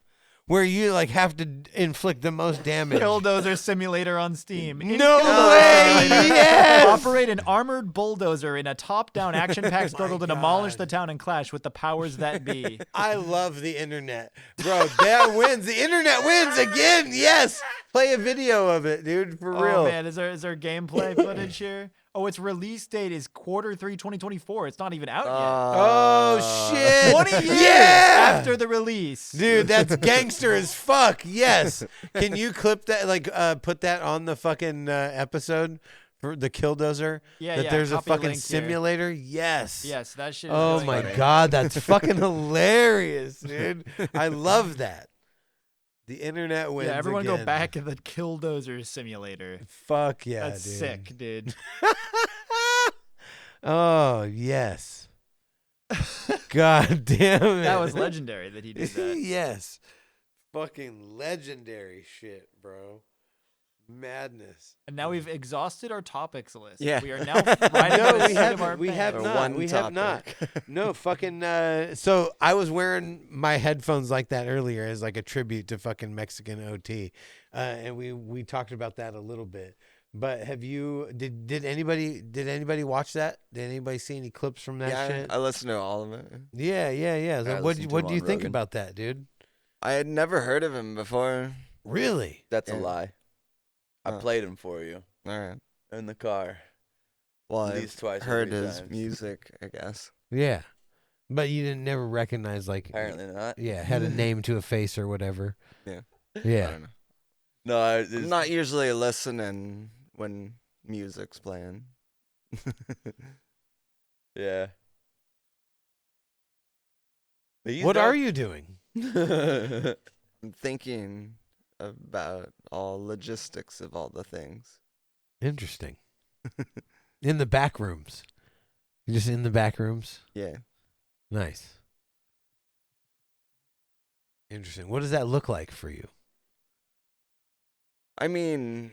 where you like have to inflict the most damage. Killdozer simulator on Steam. In No Killdozer way! Simulator, Yes! Operate an armored bulldozer in a top-down action-packed struggle to demolish the town and clash with the powers that be. I love the internet. Bro, that wins. The internet wins again. Yes. Play a video of it, dude, for real. Oh man, is there gameplay footage here? Oh, its release date is Q3 2024. It's not even out Oh, shit. 20 years Yeah! after the release. Dude, that's gangster as fuck. Yes. Can you clip that, like, put that on the fucking episode for the Killdozer? Yeah, that yeah, there's a copy a fucking link here. simulator? Yes. Yes, that shit is Oh really my funny. God, that's fucking hilarious, dude. I love that. The internet wins. Yeah, everyone go again. back to the Killdozer simulator. Fuck yeah, That's dude. sick, dude. Oh, yes. God damn it. That was legendary that he did that. Yes. Fucking legendary shit, bro. Madness. And now we've exhausted our topics list. Yeah. We are now riding No, the we seat of our haven't. We pants. have Or not. one We have not. topic. No, fucking. So I was wearing my headphones like that earlier as like a tribute to fucking Mexican OT, and we talked about that a little bit. But have you did anybody watch that? Did anybody see any clips from that Yeah, shit? I listened to all of it. Yeah. So I what listened to do him you on think Rogan. about that, dude? I had never heard of him before. Really? That's a Yeah. lie. I played him for you All right. in the car. Well, At I've least twice or heard 3 his times. music, I guess. Yeah. But you didn't never recognize like Apparently not. yeah, had a name to a face or whatever. Yeah. I Yeah. don't know. No, I'm not usually listening when music's playing. Yeah. What are you doing? I'm thinking about all logistics of all the things. Interesting. In the back rooms. You're just in the back rooms? Yeah. Nice. Interesting. What does that look like for you? I mean,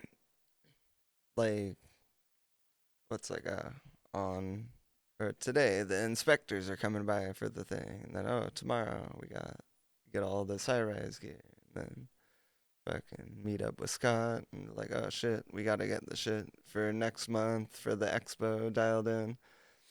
like, what's like on or today the inspectors are coming by for the thing, and then tomorrow we get all this high-rise gear, and then fucking meet up with Scott and like, oh shit, we gotta get the shit for next month for the expo dialed in.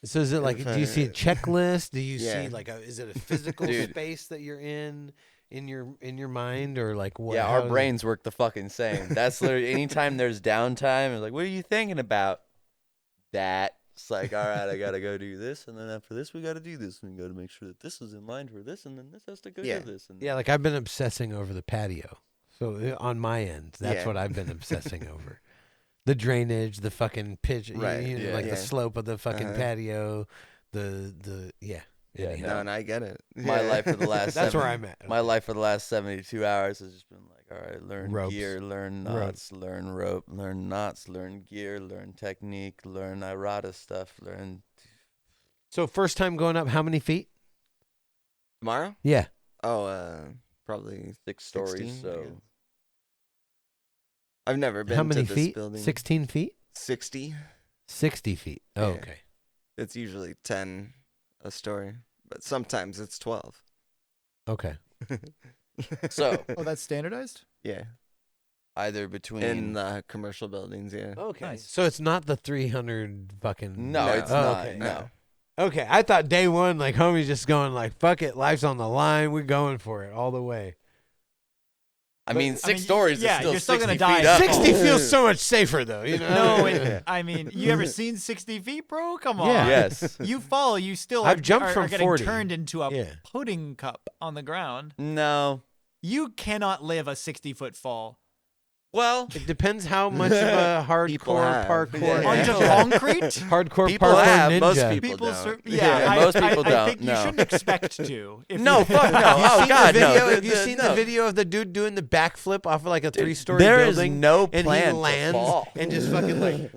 So is it like, do you see a checklist? Do you Yeah. see like is it a physical Dude. space that you're in your mind, or like what? Yeah, how our is it- brains work the fucking same. That's literally anytime there's downtime, it's like, what are you thinking about? That. It's like, all right, I gotta go do this, and then after this, we gotta do this. We gotta make sure that this is in line for this, and then this has to go Yeah. do this. And Yeah, like I've been obsessing over the patio. So on my end, that's Yeah. what I've been obsessing over. The drainage, the fucking pitch, Right, yeah, like yeah. the slope of the fucking Uh-huh. patio, the yeah. Yeah, anyhow. No, and I get it. my Yeah. life for the last That's where 70 I'm at. My life for the last 72 hours has just been like, all right, learn Ropes. gear, learn knots, learn rope, learn knots, learn gear, learn technique, learn Irata stuff, learn. So first time going up, how many feet? Tomorrow? Yeah. Oh, probably 6 stories. 16, I So guess. I've never been How many to this feet? building. 16 feet? 60. 60 feet. Oh, Yeah. okay. It's usually 10 a story, but sometimes it's 12. Okay. So Oh, that's standardized? Yeah. either between. In the commercial buildings, yeah. Okay. Nice. So it's not the 300 fucking. No, it's Oh, not. okay. No. Okay. I thought day one, like homie's just going like, fuck it, life's on the line. We're going for it all the way. I mean, 6 I mean, stories yeah, is still you're still 60 gonna die. feet up. 60 feels so much safer though, you know? No, I mean, you ever seen 60 feet, bro? Come on. Yeah. Yes. You fall, you still I've are, jumped are, from are getting 40. turned into a Yeah. pudding cup on the ground. No. You cannot live a 60-foot fall. Well, It depends how much of a hardcore have. parkour Yeah. Onto ninja- concrete? hardcore People parkour have, ninja. most people People, don't. yeah, most people I don't, think you no. shouldn't expect to. If no, you, fuck no. Have you Oh seen God, the video? no. Have you seen the no. video of the dude doing the backflip off of like a 3-story There is building? no and plan he to lands fall. and just fucking like,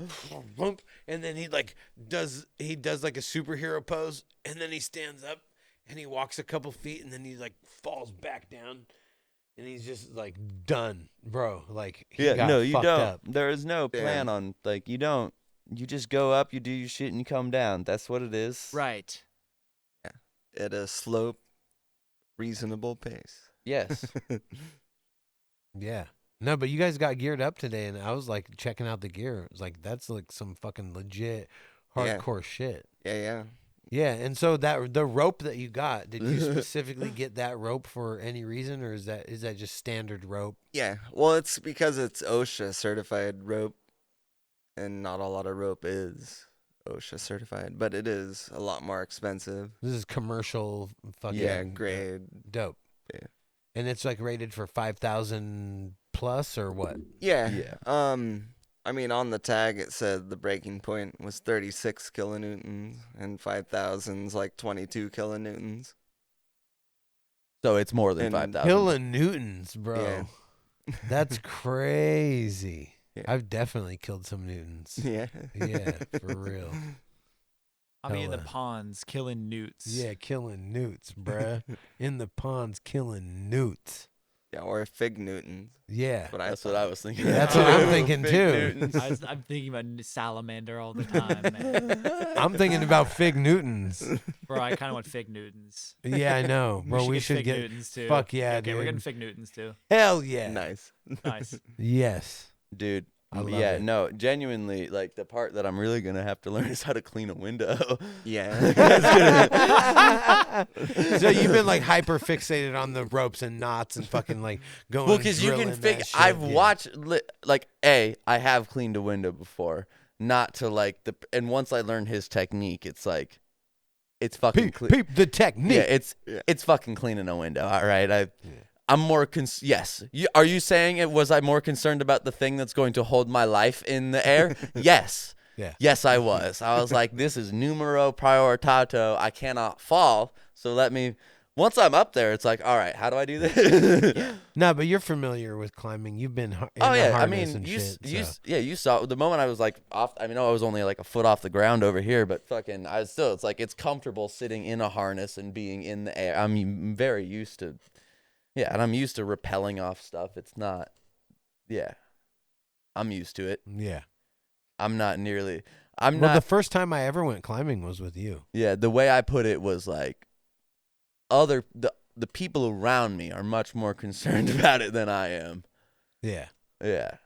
bump, and then he like does like a superhero pose, and then he stands up and he walks a couple feet, and then he like falls back down, and he's just like done, bro. Like he Yeah, got no, you fucked don't. up. There is no Yeah. plan on like you don't. You just go up, you do your shit, and you come down. That's what it is. right. At a slope, reasonable pace. Yes. Yeah. No, but you guys got geared up today, and I was like checking out the gear. It was like that's like some fucking legit Yeah. hardcore shit. Yeah. Yeah, and so that the rope that you got, did you specifically get that rope for any reason, or is that just standard rope? Yeah. Well, it's because it's OSHA certified rope, and not a lot of rope is OSHA certified, but it is a lot more expensive. This is commercial fucking Yeah, grade. dope. Yeah. And it's like rated for 5,000 plus or what? Yeah. Yeah. I mean, on the tag it said the breaking point was 36 kilonewtons, and 5,000's like 22 kilonewtons. So it's more than And 5,000. Kilonewtons, bro. Yeah. That's crazy. Yeah. I've definitely killed some newtons. Yeah. Yeah, for real. I'll be in the Hella. ponds killing newts. Yeah, killing newts, bruh. In the ponds, killing newts. Yeah, or fig newtons. Yeah. That's what I was thinking. That's what I'm thinking Big too. Newtons. I'm thinking about salamander all the time, man. I'm thinking about fig newtons. Bro, I kind of want fig newtons. Yeah, I know, bro. We should fig get. newtons too. Fuck yeah, okay, dude. we're getting fig newtons too. Hell yeah. Nice. Nice. Yes. Dude, I love Yeah, it. no, genuinely, like the part that I'm really gonna have to learn is how to clean a window. Yeah. So you've been like hyper fixated on the ropes and knots and fucking like going. Well, because you can drilling figure. that shit, I've yeah. watched like I have cleaned a window before, not to like and once I learned his technique, it's like it's fucking clean. Peep the technique. Yeah, it's fucking cleaning a window. All right, I'm more yes. Are you saying was I more concerned about the thing that's going to hold my life in the air? Yes. Yeah. Yes, I was. I was like, this is numero prioritato. I cannot fall. So once I'm up there, it's like, all right, how do I do this? No, but you're familiar with climbing. You've been in Oh the yeah, I harness mean, and shit, so. you saw the moment I was like off. I mean, I was only like a foot off the ground over here, but fucking, it's like it's comfortable sitting in a harness and being in the air. I'm very used to, and I'm used to rappelling off stuff. It's not, I'm used to it. Yeah. I'm not nearly. The first time I ever went climbing was with you. Yeah, the way I put it was like, the people around me are much more concerned about it than I am. Yeah. Yeah.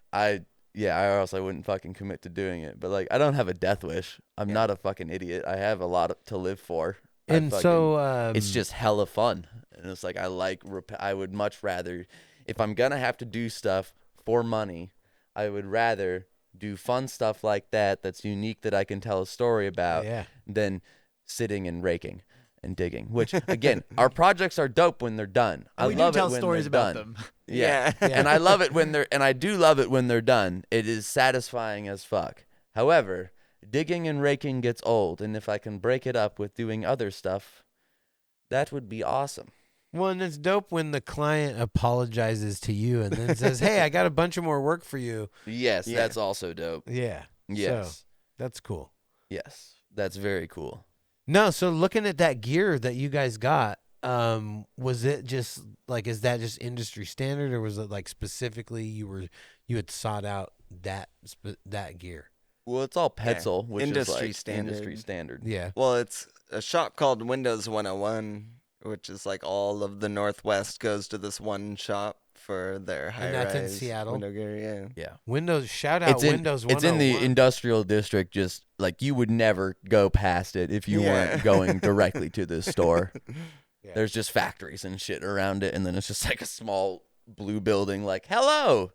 Or else I wouldn't fucking commit to doing it. But like, I don't have a death wish. I'm not a fucking idiot. I have a lot to live for. And it's just hella fun. And it's like, I would much rather, if I'm gonna have to do stuff for money, I would rather do fun stuff like that's unique that I can tell a story about than sitting and raking and digging. Which again, our projects are dope when they're done. I love tell it when stories they're about done. them. Yeah. And I love it and I do love it when they're done. It is satisfying as fuck. However, digging and raking gets old, and if I can break it up with doing other stuff, that would be awesome. Well, and it's dope when the client apologizes to you and then says, "Hey, I got a bunch of more work for you." Yes, that's also dope. Yeah. Yes. So, that's cool. Yes. That's very cool. No, so looking at that gear that you guys got, was it just like, is that just industry standard, or was it like specifically you had sought out that gear? Well, it's all Petzl, which industry is like standard. industry standard. Yeah. Well, it's a shop called Windows 101, which is like all of the Northwest goes to this one shop for their high-rise that's in Seattle? window gear. Yeah. Windows, shout out Windows 101. It's in the industrial district. Just like you would never go past it if you weren't going directly to the store. Yeah. There's just factories and shit around it, and then it's just like a small blue building. Like, hello,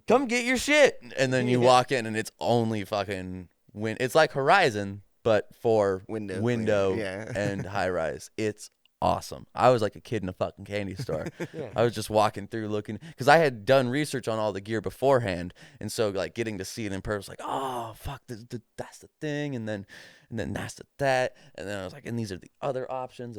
come get your shit, and then you walk in, and it's only fucking It's like Horizon, but for window and high rise. It's awesome. I was like a kid in a fucking candy store. I was just walking through looking, because I had done research on all the gear beforehand, and so like getting to see it in person, like, oh fuck, that's the thing, and then that's that, and then I was like, and these are the other options.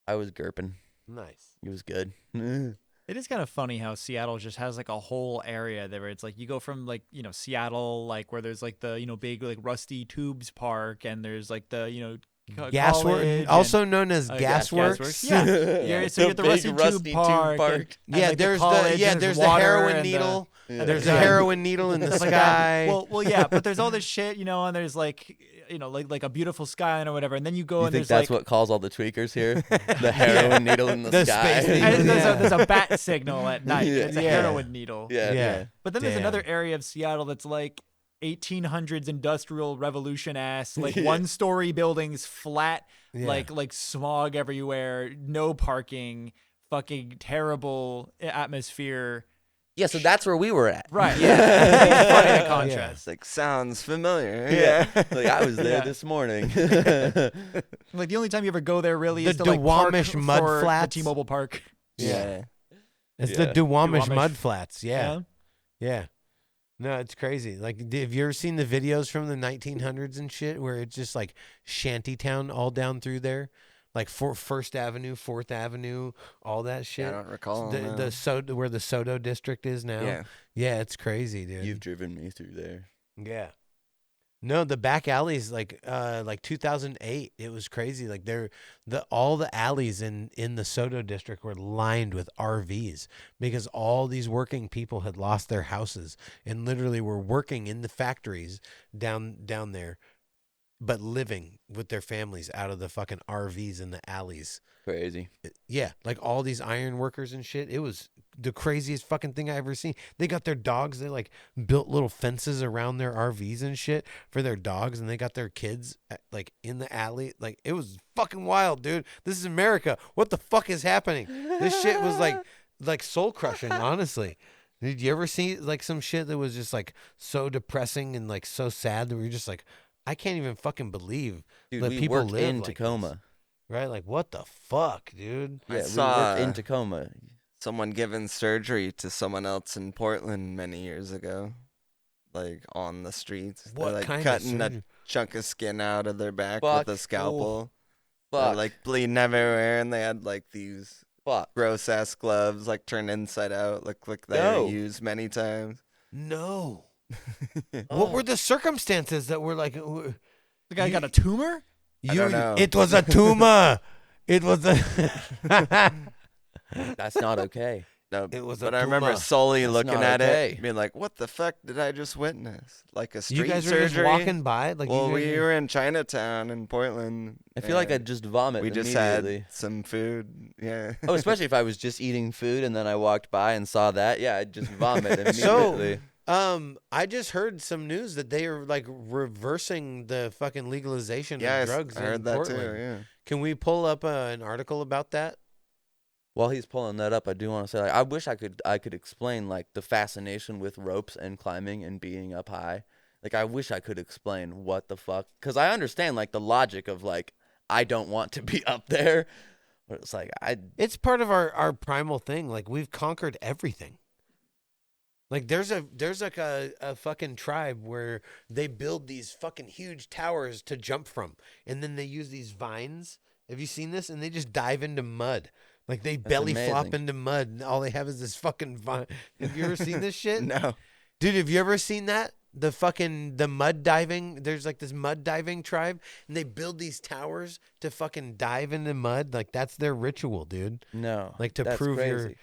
I was gurping. Nice. It was good. It is kind of funny how Seattle just has like a whole area there where it's like you go from like, Seattle, like where there's like the, big like Rusty Tubes Park, and there's like the, Gasworks, also known as Gasworks. Yeah. So you get the big Rusty Tube Park. And, yeah, like, there's there's the water heroin and needle. There's the a heroin needle in the sky. Well, yeah, but there's all this shit, and there's like, like a beautiful skyline or whatever, and then you go You and think there's that's what calls all the tweakers here? The heroin needle in the sky. And there's a bat signal at night. It's a heroin needle. Yeah. But then there's another area of Seattle that's like 1800s industrial revolution ass, like one-story buildings, flat, like smog everywhere, no parking, fucking terrible atmosphere. Yeah, so that's where we were at. Right. Yeah. Funny the contrast. Like, sounds familiar. Like I was there this morning. Like the only time you ever go there really is to Duwamish like park mud for flats. the T-Mobile Park. It's the Duwamish mud flats. Yeah. No, it's crazy. Like, have you ever seen the videos from the 1900s and shit where it's just like shantytown all down through there? Like First Avenue, 4th Avenue, all that shit. I don't recall. Where the Soto district is now. Yeah, it's crazy, dude. You've driven me through there. Yeah. No, the back alleys, like 2008, it was crazy. Like all the alleys in the Soto district were lined with RVs because all these working people had lost their houses and literally were working in the factories down there. but living with their families out of the fucking RVs in the alleys. Crazy. Yeah, like all these iron workers and shit. It was the craziest fucking thing I ever seen. They got their dogs. They like built little fences around their RVs and shit for their dogs, and they got their kids like in the alley. Like it was fucking wild, dude. This is America. What the fuck is happening? This shit was like soul crushing. Honestly, did you ever see like some shit that was just like so depressing and like so sad that we were just like, I can't even fucking believe Dude, that we people worked live in like Tacoma. this. Right? Like, what the fuck, dude? Yeah, we saw worked in Tacoma. someone giving surgery to someone else in Portland many years ago, like on the streets. What They're like kind of cutting a surgery? chunk of skin out of their back Fuck. with a scalpel. They're Fuck. like bleeding everywhere, and they had like these Fuck. gross ass gloves, like turned inside out, look like they No. were used many times. No. Oh. What were the circumstances that were like? The guy got a tumor? I don't know. It was a tumor. It was a. That's not okay. No, It was a but I remember tumor. solely That's looking not at okay. it, being like, "What the fuck did I just witness? Like a street You guys were surgery?" just walking by, like Well, you guys we were- were in Chinatown in Portland. I feel like and I'd just vomit we just immediately. had some food. Yeah. Oh, especially if I was just eating food and then I walked by and saw that. Yeah, I'd just vomit So, immediately. I just heard some news that they are like reversing the fucking legalization Yeah, of drugs I in heard that Portland. too. Yeah. Can we pull up an article about that? While he's pulling that up, I do want to say, like, I wish I could explain like the fascination with ropes and climbing and being up high. Like, I wish I could explain what the fuck, because I understand like the logic of like I don't want to be up there, but it's like It's part of our primal thing. Like we've conquered everything. Like there's like a fucking tribe where they build these fucking huge towers to jump from, and then they use these vines. Have you seen this? And they just dive into mud. Like they belly flop amazing. into mud, and all they have is this fucking vine. Have you ever seen this shit? No. Dude, have you ever seen that? The mud diving. There's like this mud diving tribe, and they build these towers to fucking dive into mud. Like that's their ritual, dude. no, Like to that's prove crazy. your.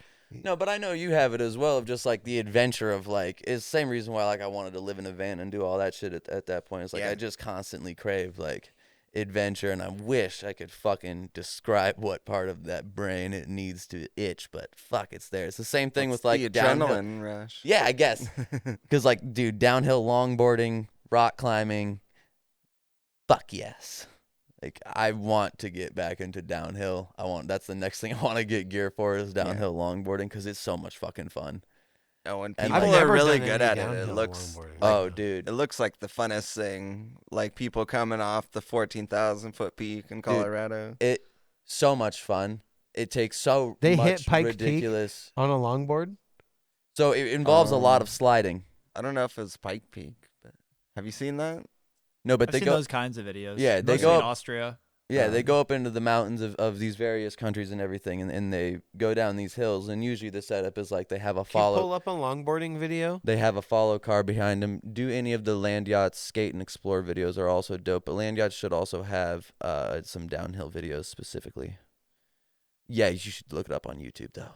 No, but I know you have it as well, of just like the adventure of like, it's the same reason why like I wanted to live in a van and do all that shit at that point. It's like Yeah. I just constantly crave like adventure, and I wish I could fucking describe what part of that brain it needs to itch, but fuck, it's there. It's the same thing with like the downhill. adrenaline rush. Yeah, I guess. Because like, dude, downhill longboarding, rock climbing, fuck yes. Like, I want to get back into downhill. That's the next thing I want to get gear for is downhill longboarding, because it's so much fucking fun. Oh, and And people I've are never really done good any at it. It downhill looks longboarding. Oh, dude. it looks like the funnest thing. Like people coming off the 14,000 foot peak in Colorado. It so much fun. It takes so They much hit Pike ridiculous. On a longboard. So it involves a lot of sliding. I don't know if it's Pike Peak, but have you seen that? No, but I've they seen go. those kinds of videos. Yeah, they mostly go in up- Austria. Yeah, they go up into the mountains of these various countries and everything, and they go down these hills. And usually the setup is like they have a Can you pull follow. up a longboarding video? They have a follow car behind them. Do any of the land yachts, skate and explore videos are also dope, but land yachts should also have some downhill videos specifically. Yeah, you should look it up on YouTube though.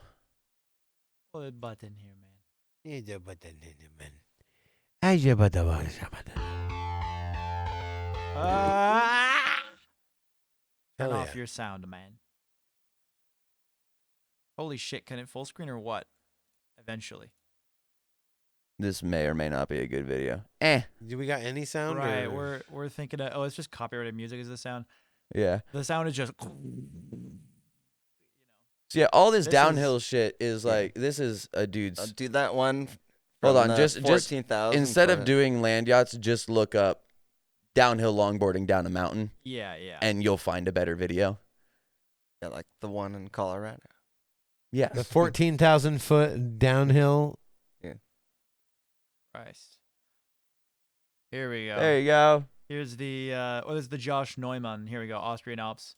Pull the button here, man. Turn Hell off yeah. your sound, man. Holy shit, can it full screen or what? Eventually. This may or may not be a good video. Do we got any sound? Right, or- we're thinking of, it's just copyrighted music is the sound. Yeah. The sound is just So yeah, all this This downhill shit is like this is a dude's. Do that one. Hold from on, the just 14,000 instead of foot. doing land yachts, just look up downhill longboarding down a mountain. Yeah. And you'll find a better video. Yeah, like the one in Colorado. Yeah. The 14,000 foot downhill. Christ. Here we go. There you go. Here's the this is the Josh Neumann. Here we go, Austrian Alps.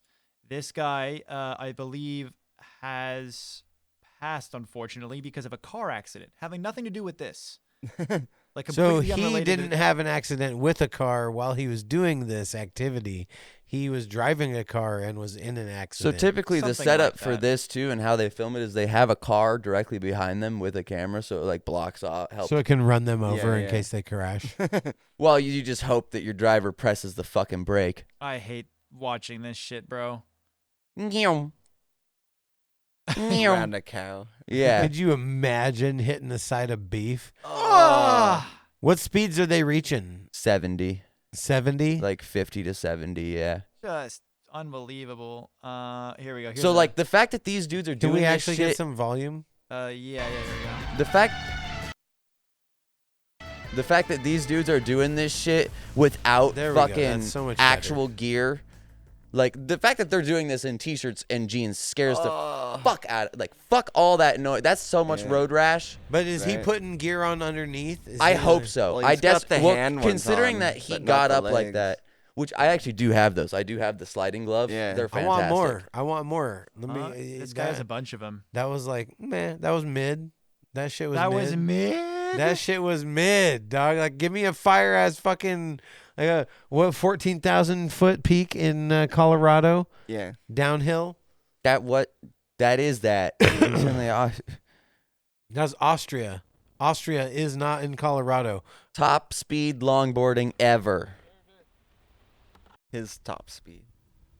This guy, I believe, has passed, unfortunately, because of a car accident, having nothing to do with this. Like So completely he unrelated to- didn't have an accident with a car while he was doing this activity. He was driving a car and was in an So accident. typically the Something setup like for that. this too and how they film it is they have a car directly behind them with a camera so it like blocks off helps. So it can run them over in yeah. case they crash. Well, you just hope that your driver presses the fucking brake. I hate watching this shit, bro. Meow. Around a cow. Yeah. Could you imagine hitting the side of beef? Ah! What speeds are they reaching? 70. 70? Like 50 to 70, yeah. Just unbelievable. Here we go. Here's So a- like the fact that these dudes are Can doing we this actually shit, get some volume? yeah, here we go. the fact that these dudes are doing this shit without There we go. fucking That's so much better. actual gear, like the fact that they're doing this in t-shirts and jeans scares the fuck out of, like fuck all that noise. That's so much road rash. But is he Right. putting gear on underneath? Is I he hope like- so. Well, I he's got the well, hand ones considering on, that he but not got the up like legs. that, which I actually do have those. I do have the sliding gloves. Yeah. They're I fantastic. want more. I want more. Let me. This guy has a bunch of them. That was like, man, that was mid. That shit was That mid. was mid. That shit was mid, dog. Like, give me a fire ass fucking, like a, what, 14,000 foot peak in Colorado? Yeah. Downhill? That is that. That's Austria. Austria is not in Colorado. Top speed longboarding ever. His top speed.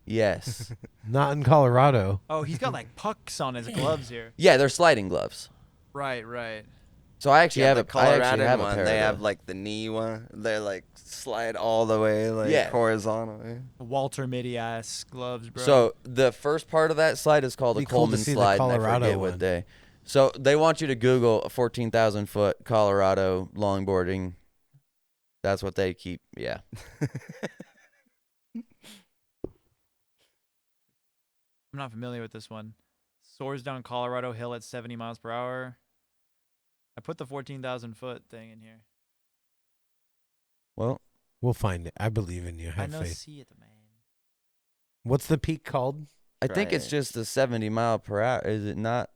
Yes. Not in Colorado. Oh, he's got like pucks on his gloves here. Yeah, they're sliding gloves. Right, right. So I actually have the a I actually Colorado have a one. pair They of have those. like the knee one. They like slide all the way, like Yeah. horizontally. Walter Mitty ass gloves, bro. So the first part of that slide is called Be a cool to Coleman see the slide. And I Colorado forget one. what day. So they want you to Google a 14,000 foot Colorado longboarding. That's what they keep. Yeah. I'm not familiar with this one. Soars down Colorado Hill at 70 miles per hour. I put the 14,000 foot thing in here. Well, We'll find it. I believe in you. I Have know, faith. see it, man. What's the peak called? I think it's Right. just the 70 mile per hour. Is it not?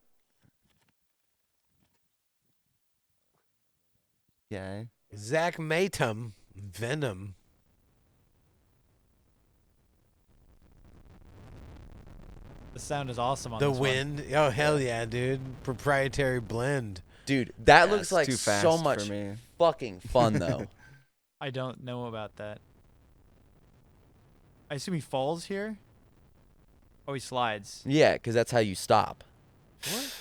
Yeah. Zach Matum. Venom. The sound is awesome on The this one. wind. Oh, hell yeah, dude. Proprietary blend. Dude, that Yeah, looks it's like too fast so for much me. fucking fun, though. I don't know about that. I assume he falls here? Oh, he slides. Yeah, because that's how you stop. What?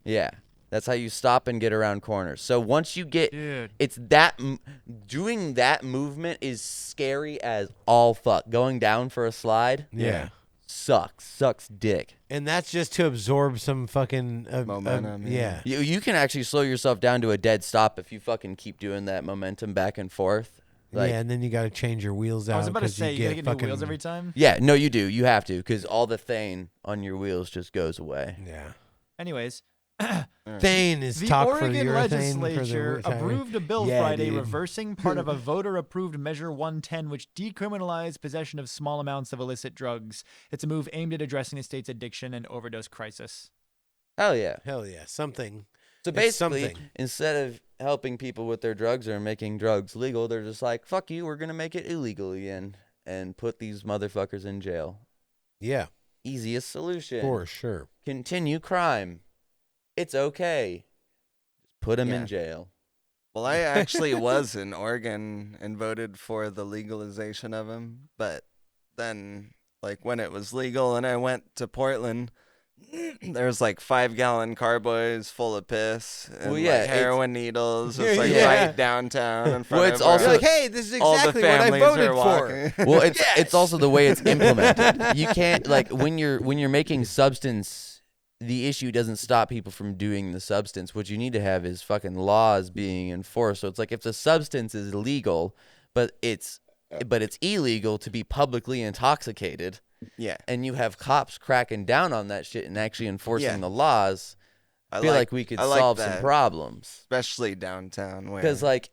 Yeah, that's how you stop and get around corners. So once you get, Dude. it's that doing that movement is scary as all fuck. Going down for a slide, Yeah. sucks dick. And that's just to absorb some fucking Momentum, yeah. You can actually slow yourself down to a dead stop if you fucking keep doing that momentum back and forth. Like, yeah, and then you got to change your wheels out. I was about to 'cause say, you gotta get get new fucking, wheels every time? yeah, no, you do. You have to, because all the thane on your wheels just goes away. Yeah. Anyways, Thane is the talk Oregon for urethane legislature for the approved a bill Yeah, Friday dude. reversing part of a voter-approved Measure 110, which decriminalized possession of small amounts of illicit drugs. It's a move aimed at addressing the state's addiction and overdose crisis. Hell yeah. Hell yeah, something. So It's basically, something. instead of helping people with their drugs or making drugs legal, they're just like, fuck you, we're going to make it illegal again and put these motherfuckers in jail. Yeah, Easiest solution. for sure. Continue crime. It's okay. Just put them Yeah. in jail. Well, I actually was in Oregon and voted for the legalization of them, but then, like, when it was legal and I went to Portland, there's like 5-gallon carboys full of piss and Well, yeah, like heroin needles. Yeah, It's like yeah. right downtown in front Well, of it's where also- You're like, hey, this is all the exactly what I families voted are for. walking. Well, it's also the way it's implemented. You can't, like, when you're making substance, the issue doesn't stop people from doing the substance. What you need to have is fucking laws being enforced. So it's like if the substance is legal, but it's illegal to be publicly intoxicated, Yeah. and you have cops cracking down on that shit and actually enforcing Yeah. the laws. I feel like we could solve some problems, especially downtown. Because like,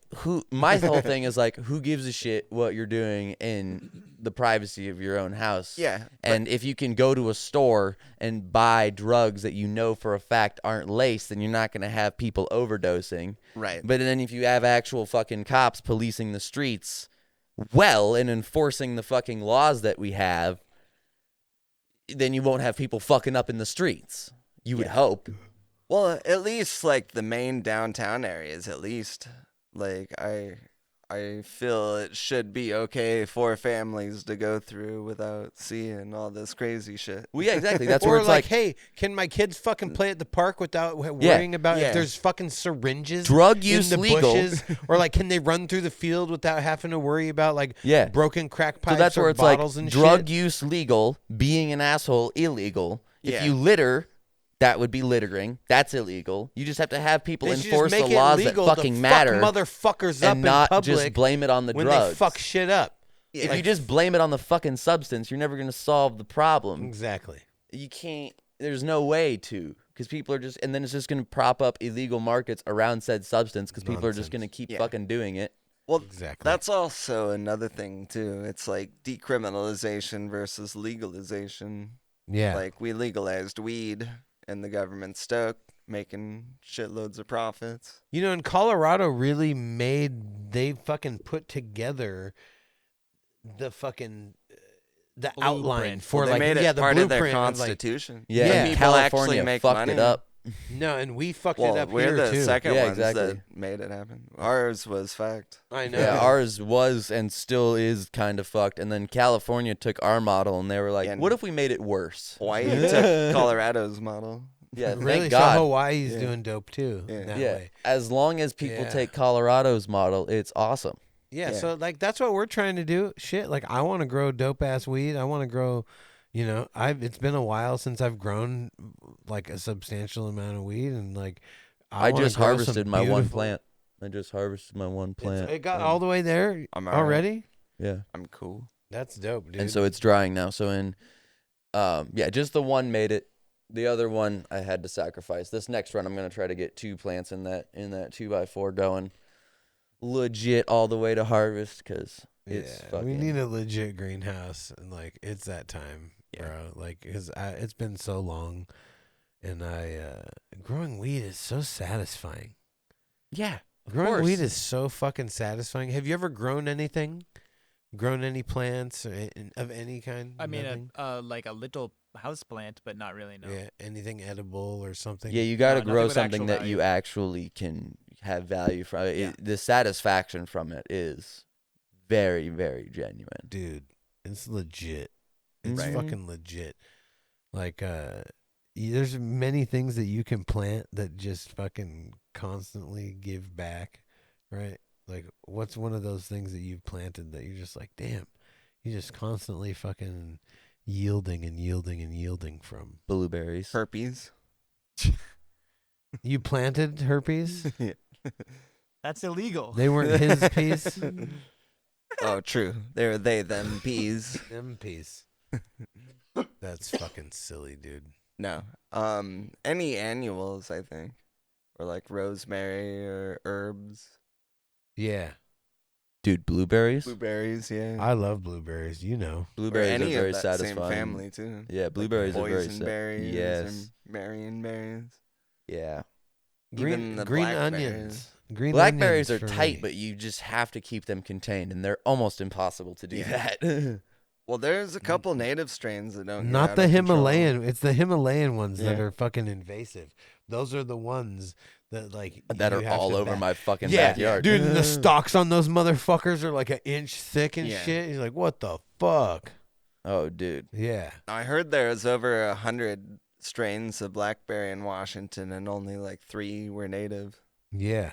my whole thing is like, who gives a shit what you're doing in the privacy of your own house? Yeah. And if you can go to a store and buy drugs that you know for a fact aren't laced, then you're not going to have people overdosing. Right. But then if you have actual fucking cops policing the streets and enforcing the fucking laws that we have, then you won't have people fucking up in the streets. You would hope. Well, at least like the main downtown areas, at least like I feel it should be okay for families to go through without seeing all this crazy shit. Well, yeah, exactly. That's or where it's like, hey, can my kids fucking play at the park without worrying about if there's fucking syringes, drug use in the legal, bushes? Or like, can they run through the field without having to worry about like broken crack pipes? So that's or where it's bottles like and drug shit? use legal, being an asshole illegal. If Yeah. you litter, that would be littering. That's illegal. You just have to have people They should enforce just the make it laws that legal fucking to matter, fuck motherfuckers up and in not public just blame it on the when drugs. they fuck shit up. Yeah. If you just blame it on the fucking substance, you're never going to solve the problem. Exactly. You can't. There's no way to, because people are just, and then it's just going to prop up illegal markets around said substance because people are just going to keep fucking doing it. Well, exactly. That's also another thing too. It's like decriminalization versus legalization. Yeah. Like we legalized weed and the government's stoked making shitloads of profits. You know, in Colorado, really they fucking put together the fucking the outline for they like made it the part of their blueprint and, like, constitution. Yeah, And and people California actually make fucked money. it up. No, and we fucked Well, it up we're here the too. second Yeah, ones exactly. that made it happen. Ours was fucked. I know. Yeah, ours was and still is kind of fucked. And then California took our model and they were like, And what if we made it worse? Hawaii took Colorado's model. Yeah, Really? thank God. So Hawaii's doing dope too. Yeah. That Yeah, way. as long as people Yeah. take Colorado's model, it's awesome. Yeah, Yeah. so like that's what we're trying to do. Shit, like I want to grow dope ass weed. I want to grow, you know, it's been a while since I've grown like a substantial amount of weed, and like I wanna just grow some harvested my one beautiful- plant. I just harvested my one plant. It got all the way there I'm all right. already. Yeah. I'm cool. That's dope, dude. And so it's drying now. So in just the one made it. The other one I had to sacrifice. This next run I'm gonna try to get 2 plants in that 2x4 going legit all the way to harvest because it's fucking. we need a legit greenhouse, and like it's that time, bro. Like, cause it's been so long, and growing weed is so satisfying. Yeah, of Growing course. weed is so fucking satisfying. Have you ever grown anything? Grown any plants of any kind? I mean, Nothing? like a little house plant, but not really. No. Yeah, anything edible or something. Yeah, you got to nothing grow with something actual that value. you actually can have value from. The satisfaction from it is very, very genuine. Dude, it's legit. It's Right. fucking legit. Like, there's many things that you can plant that just fucking constantly give back, right? Like, what's one of those things that you've planted that you're just like, damn, you just constantly fucking yielding and yielding and yielding from? Blueberries. Herpes. You planted herpes? Yeah. That's illegal. They weren't his piece? Oh, true. They're them peas. Them piece. That's fucking silly, dude. No. Any annuals, I think. Or like rosemary or herbs. Yeah. Dude, blueberries? Blueberries, yeah. I love blueberries, you know. Blueberries or any are very of that satisfying. Same family too. Yeah, blueberries are very boysenberries Yes. or marionberries. Yeah. Even the green blackberries. onions. Green Blackberries are onions for tight, me. but you just have to keep them contained, and they're almost impossible to do Yeah. that. Well, there's a couple native strains that don't. get Not out the of control. Himalayan. It's the Himalayan ones that Yeah. are fucking invasive. Those are the ones that like that you are have all to over back. my fucking Yeah, backyard. dude. And the stalks on those motherfuckers are like an inch thick and Yeah. shit. He's like, what the fuck? Oh, dude. Yeah. I heard there's over 100 strains of blackberry in Washington, and only like 3 were native. Yeah.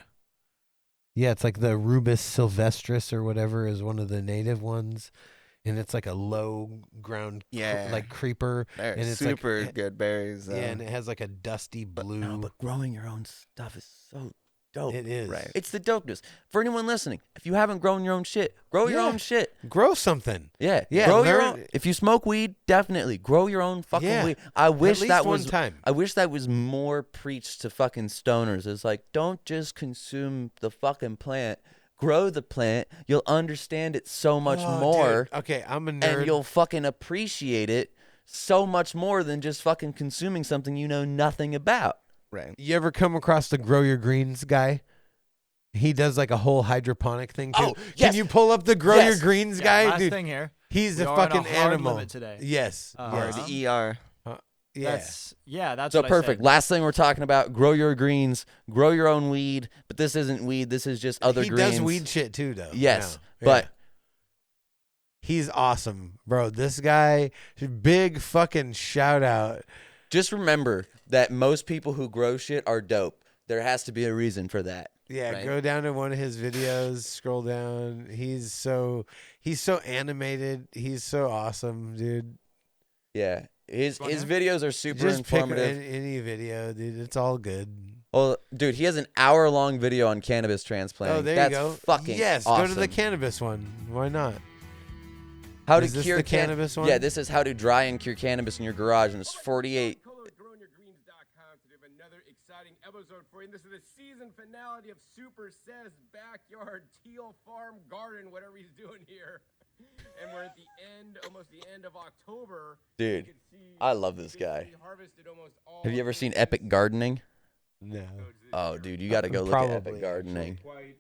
Yeah, it's like the Rubus sylvestris or whatever is one of the native ones. And it's like a low ground Yeah. like creeper. They're and it's super like, good berries. Though. Yeah, and it has like a dusty blue. But growing your own stuff is so dope. It is. Right. It's the dopeness. For anyone listening, if you haven't grown your own shit, grow your Yeah. own shit. Grow something. Yeah. Yeah, Grow your learn- own. If you smoke weed, definitely grow your own fucking Yeah. weed. I wish least that one was time. I wish that was more preached to fucking stoners. It's like, don't just consume the fucking plant. Grow the plant. You'll understand it so much Oh, more. dude. Okay, I'm a nerd. And you'll fucking appreciate it so much more than just fucking consuming something you know nothing about. Right. You ever come across the Grow Your Greens guy? He does like a whole hydroponic thing too. Oh, yes. Can you pull up the Grow Yes. Your Greens Yeah, guy? last Dude, thing here. he's We a are on a fucking hard animal limit today. Yes. Uh-huh. yes. The ER. Yeah. That's So what I perfect. said. Last thing we're talking about, grow your greens, grow your own weed. But this isn't weed. This is just other he greens. does weed shit too, though. Yes, now. but Yeah. He's awesome, bro. This guy, big fucking shout out. just remember that most people who grow shit are dope. There has to be a reason for that. Yeah, right? go down to one of his videos, scroll down. He's so animated. He's so awesome, dude. Yeah. His Go ahead. videos are super Just pick informative. any video, dude. It's all good. Well, dude, he has an hour-long video on cannabis transplanting. Oh, there That's you go. fucking yes. awesome. Go to the cannabis one. Why not? How to Is this cure the cannabis one? Yeah, this is how to dry and cure cannabis in your garage, and it's 48. GrowYourGreens.com to have another exciting episode for you. This is the season finale of Super Says Backyard Teal Farm Garden, whatever he's doing here. And we're at the end, almost the end of October. Dude, You can see- I love this you can guy. see harvested almost all Have you ever of seen the Epic Gardening? No. Oh, dude, you got to go look at Epic Probably. Gardening. Quite,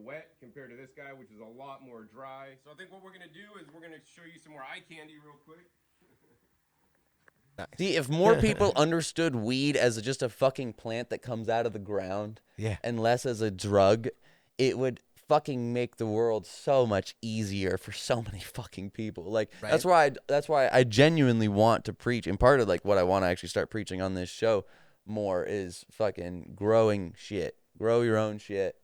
wet compared to this guy, which is a lot more dry. So I think what we're gonna do is we're gonna show you some more eye candy real quick. See, if more people understood weed as just a fucking plant that comes out of the ground, Yeah. and less as a drug, it would fucking make the world so much easier for so many fucking people. Like that's why I genuinely want to preach, and part of like what I want to actually start preaching on this show more is fucking growing shit. Grow your own shit.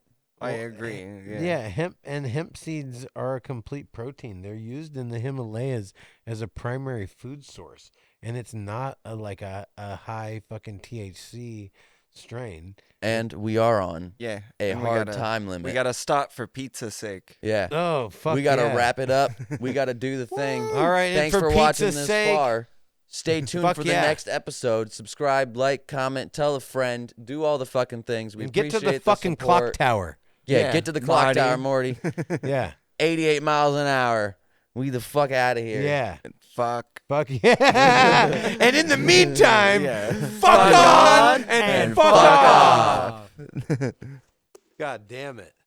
I agree. Yeah, hemp seeds are a complete protein. They're used in the Himalayas as a primary food source, and it's not a high fucking THC strain. And we are on Yeah. a and we hard gotta- time limit. We gotta stop for pizza's sake. Yeah. Oh, fuck We got to yeah. wrap it up. We got to do the thing. All right, and Thanks for for watching pizza's this sake- far. Stay tuned Fuck for the yeah. next episode. Subscribe, like, comment, tell a friend. Do all the fucking things. We And get to appreciate the fucking clock support. tower. Yeah, get to the clock Marty. tower, Morty. Yeah. 88 miles an hour. We the fuck out of here. Yeah. Fuck. Fuck yeah. And in the meantime, Yeah. fuck on and fuck off. off. God damn it.